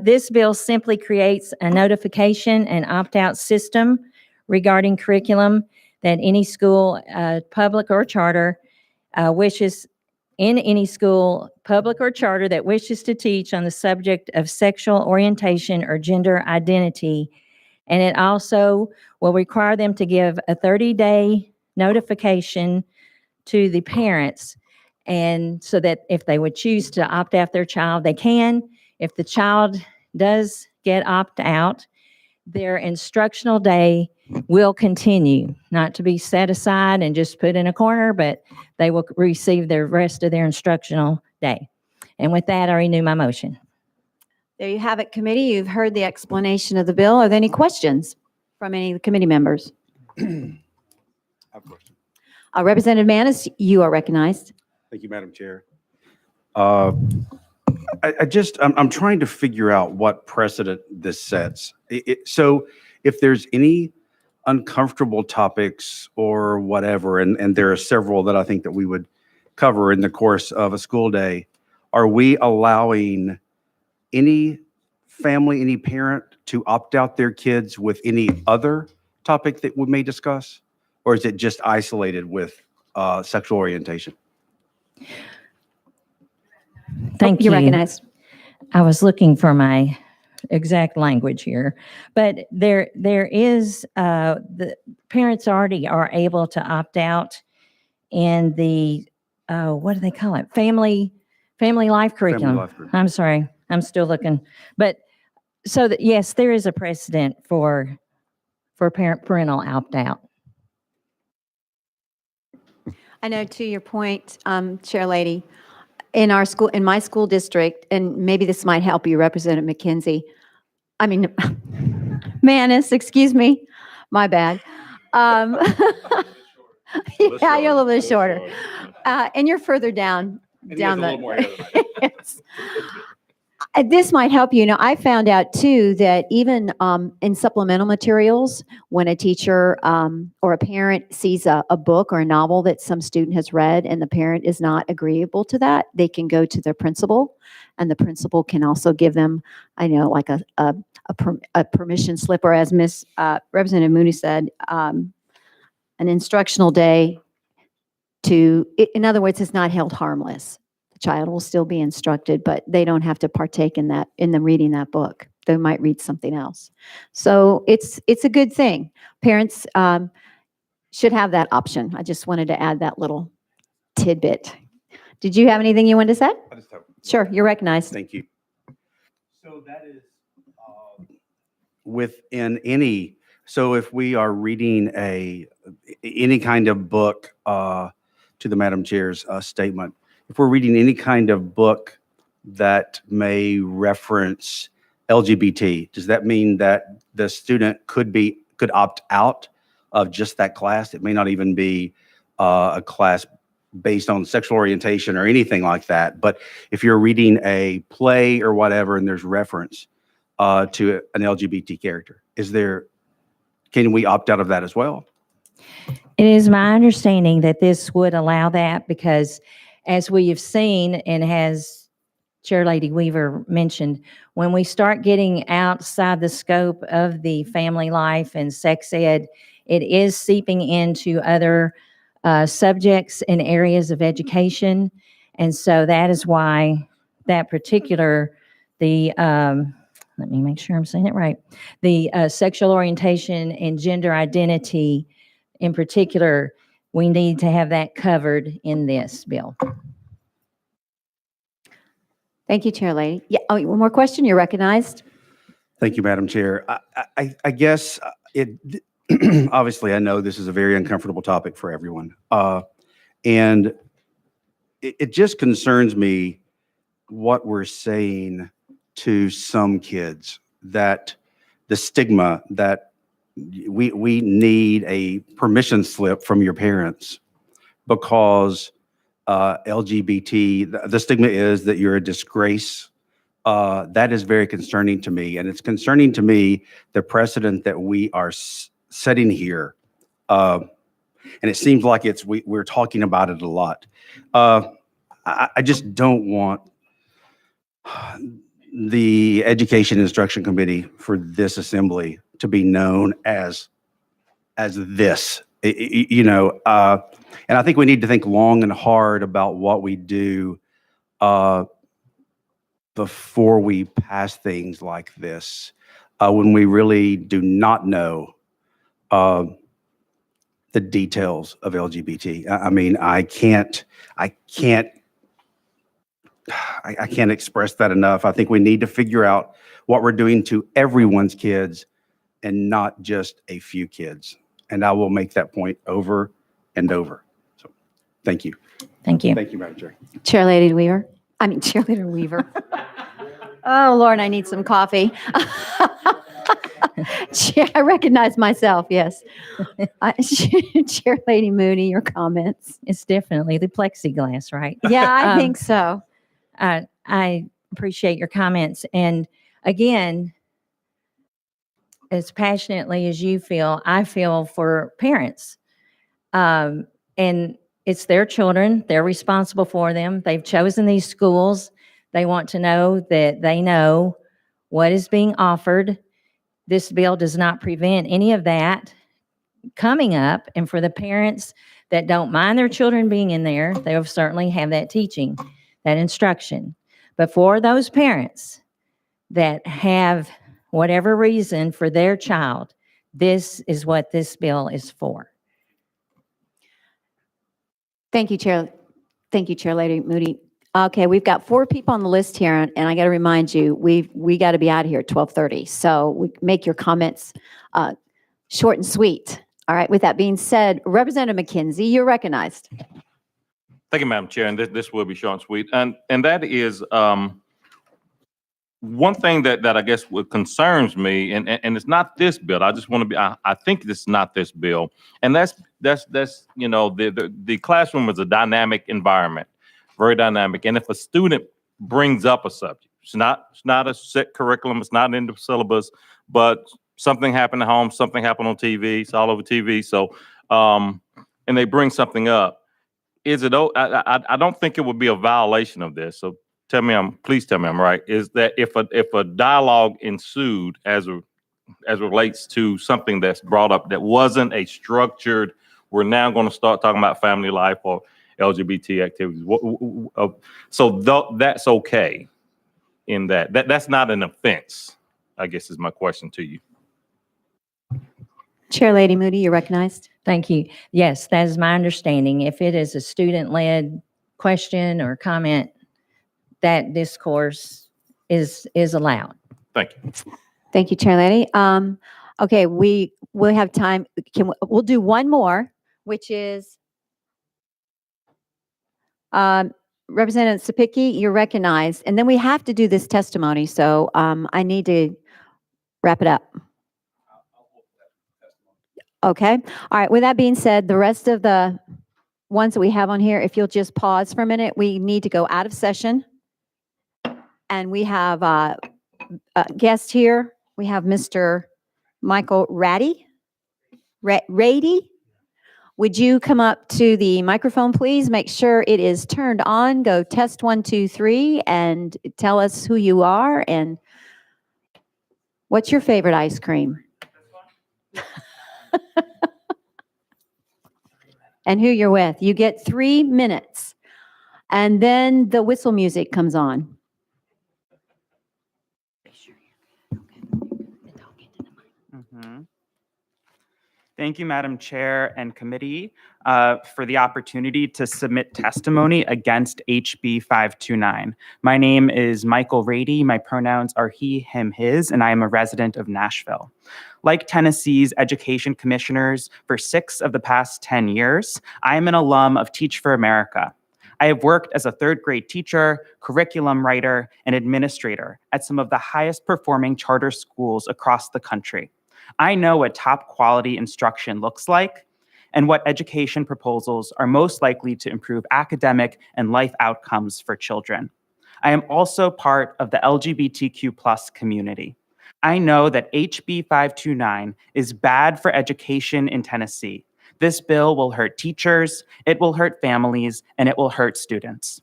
This bill simply creates a notification and opt-out system regarding curriculum that any school, public or charter, wishes in any school, public or charter that wishes to teach on the subject of sexual orientation or gender identity. And it also will require them to give a 30-day notification to the parents. And so that if they would choose to opt out their child, they can. If the child does get opt out, their instructional day will continue, not to be set aside and just put in a corner, but they will receive the rest of their instructional day. And with that, I renew my motion. There you have it, committee. You've heard the explanation of the bill. Are there any questions from any of the committee members? Representative Manis, you are recognized. Thank you, Madam Chair. I'm trying to figure out what precedent this sets. So if there's any uncomfortable topics or whatever, and there are several that I think that we would cover in the course of a school day, are we allowing any family, any parent to opt out their kids with any other topic that we may discuss? Or is it just isolated with sexual orientation? Thank you. You're recognized. I was looking for my exact language here, but there is, the parents already are able to opt out in the, what do they call it? Family life curriculum. life curriculum. I'm sorry, I'm still looking. But so that, yes, there is a precedent for parental opt out. I know to your point, Chair Lady, in my school district, and maybe this might help you, Representative Manis, excuse me, my bad. Yeah, you're a little bit shorter. And you're further down Yes. This might help you. I found out too that even in supplemental materials, when a teacher or a parent sees a book or a novel that some student has read and the parent is not agreeable to that, they can go to their principal, and the principal can also give them, like a permission slip, or as Representative Mooney said, an instructional day in other words, it's not held harmless. Child will still be instructed, but they don't have to partake in the reading that book. They might read something else. So it's a good thing. Parents should have that option. I just wanted to add that little tidbit. Did you have anything you wanted to say? I just have. Sure, you're recognized. Thank you. So that is within any, so if we are reading any kind of book, to the Madam Chair's statement, if we're reading any kind of book that may reference LGBT, does that mean that the student could opt out of just that class? It may not even be a class based on sexual orientation or anything like that. But if you're reading a play or whatever, and there's reference to an LGBT character, can we opt out of that as well? It is my understanding that this would allow that because, as we have seen and has Chair Lady Weaver mentioned, when we start getting outside the scope of the family life and sex ed, it is seeping into other subjects and areas of education. And so that is why that particular, let me make sure I'm saying it right, the sexual orientation and gender identity in particular, we need to have that covered in this bill. Thank you, Chair Lady. Yeah, one more question. You're recognized. Thank you, Madam Chair. I guess obviously I know this is a very uncomfortable topic for everyone. And it just concerns me what we're saying to some kids, that the stigma that we need a permission slip from your parents because LGBT, the stigma is that you're a disgrace. That is very concerning to me. And it's concerning to me, the precedent that we are setting here. And it seems like we're talking about it a lot. I just don't want the Education Instruction Committee for this assembly to be known as this, you know, and I think we need to think long and hard about what we do before we pass things like this, when we really do not know the details of LGBT. I mean, I can't express that enough. I think we need to figure out what we're doing to everyone's kids and not just a few kids. And I will make that point over and over. So, thank you. Thank you. Thank you, Madam Chair. Chairlady Weaver. I mean, Chairleader Weaver. Oh, Lord, I need some coffee. Chair, I recognize myself, yes. Chair Lady Moody, your comments. It's definitely the plexiglass, right? Yeah, I Um, think so. I appreciate your comments. And again, as passionately as you feel, I feel for parents. And it's their children. They're responsible for them. They've chosen these schools. They want to know that they know what is being offered. This bill does not prevent any of that coming up. And for the parents that don't mind their children being in there, they will certainly have that teaching, that instruction. But for those parents that have whatever reason for their child, this is what this bill is for. Thank you, Chair. Thank you, Chair Lady Moody. Okay, we've got 4 people on the list here, and I got to remind you, we got to be out of here at 12:30. So make your comments short and sweet. All right. With that being said, Representative McKenzie, you're recognized. Thank you, Madam Chair, and this will be short and sweet. And that is one thing that I guess what concerns me, and it's not this bill. I just want to be. I think this is not this bill, and that's you know, the classroom is a dynamic environment, very dynamic. And if a student brings up a subject, it's not a set curriculum, it's not in the syllabus, but something happened at home, something happened on TV, it's all over TV. So, and they bring something up. Is it? I don't think it would be a violation of this. So please tell me I'm right. Is that if a dialogue ensued as relates to something that's brought up that wasn't a structured, we're now going to start talking about family life or LGBT activities. So that's okay. In that's not an offense, I guess is my question to you. Chair Lady Moody, you're recognized. Thank you. Yes, that is my understanding. If it is a student-led question or comment, that discourse is allowed. Thank you. Thank you, Chair Lady. Okay, we'll have time. We'll do one more, which is Representative Sapicki, you're recognized. And then we have to do this testimony, so I need to wrap it up. Okay. All right. With that being said, the rest of the ones that we have on here, if you'll just pause for a minute, we need to go out of session. And we have a guest here. We have Mr. Michael Rady. Rady. Would you come up to the microphone, please? Make sure it is turned on. Go test 1, 2, 3 and tell us who you are and what's your favorite ice cream? And who you're with. You get 3 minutes. And then the whistle music comes on. Thank you, Madam Chair and committee, for the opportunity to submit testimony against HB 529. My name is Michael Rady. My pronouns are he, him, his, and I am a resident of Nashville. Like Tennessee's education commissioners for 6 of the past 10 years, I am an alum of Teach for America. I have worked as a 3rd grade teacher, curriculum writer, and administrator at some of the highest performing charter schools across the country. I know what top quality instruction looks like and what education proposals are most likely to improve academic and life outcomes for children. I am also part of the LGBTQ+ community. I know that HB 529 is bad for education in Tennessee. This bill will hurt teachers, it will hurt families, and it will hurt students.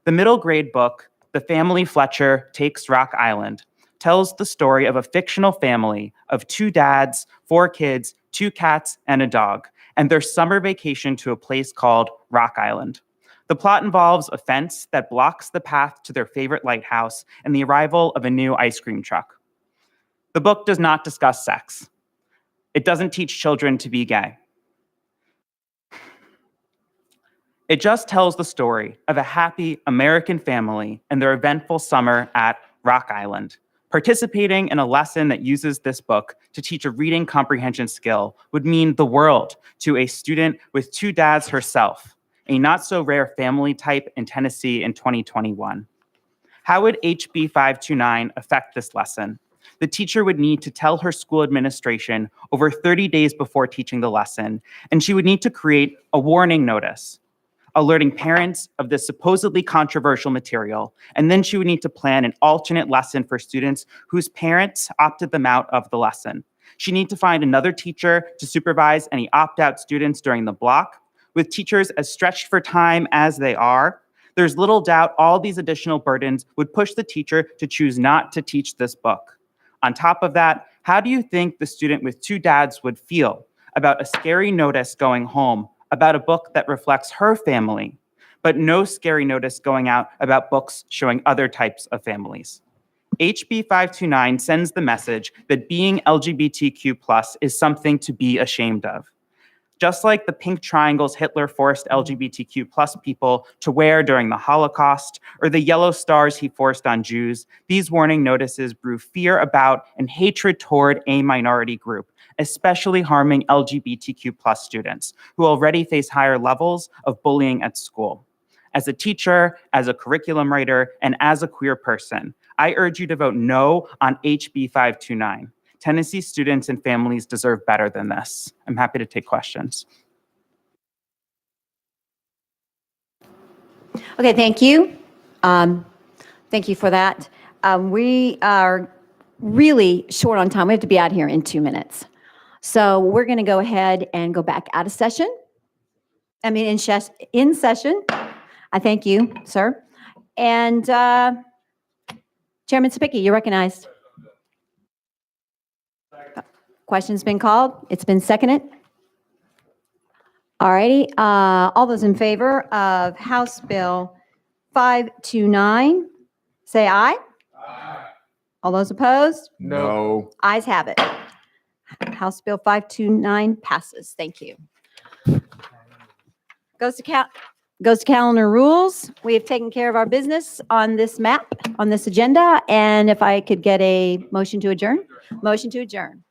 The middle grade book, The Family Fletcher Takes Rock Island, tells the story of a fictional family of 2 dads, 4 kids, 2 cats, and a dog, and their summer vacation to a place called Rock Island. The plot involves a fence that blocks the path to their favorite lighthouse and the arrival of a new ice cream truck. The book does not discuss sex. It doesn't teach children to be gay. It just tells the story of a happy American family and their eventful summer at Rock Island. Participating in a lesson that uses this book to teach a reading comprehension skill would mean the world to a student with 2 dads herself, a not-so-rare family type in Tennessee in 2021. How would HB 529 affect this lesson? The teacher would need to tell her school administration over 30 days before teaching the lesson, and she would need to create a warning notice, alerting parents of this supposedly controversial material, and then she would need to plan an alternate lesson for students whose parents opted them out of the lesson. She'd need to find another teacher to supervise any opt-out students during the block. With teachers as stretched for time as they are, there's little doubt all these additional burdens would push the teacher to choose not to teach this book. On top of that, how do you think the student with 2 dads would feel about a scary notice going home about a book that reflects her family, but no scary notice going out about books showing other types of families? HB 529 sends the message that being LGBTQ+ is something to be ashamed of. Just like the pink triangles Hitler forced LGBTQ+ people to wear during the Holocaust, or the yellow stars he forced on Jews, these warning notices brew fear about and hatred toward a minority group, especially harming LGBTQ+ students, who already face higher levels of bullying at school. As a teacher, as a curriculum writer, and as a queer person, I urge you to vote no on HB 529. Tennessee students and families deserve better than this. I'm happy to take questions. Okay, thank you. Thank you for that. We are really short on time. We have to be out here in 2 minutes. So we're going to go ahead and go back out of session. I mean, in session. I thank you, sir. And Chairman Sapicki, you're recognized. Question's been called. It's been seconded. All righty. All those in favor of House Bill 529, say aye. Aye. All those opposed? No. Ayes have it. House Bill 529 passes. Thank you. Goes to calendar rules. We have taken care of our business on this map, on this agenda. And if I could get a motion to adjourn? Motion to adjourn.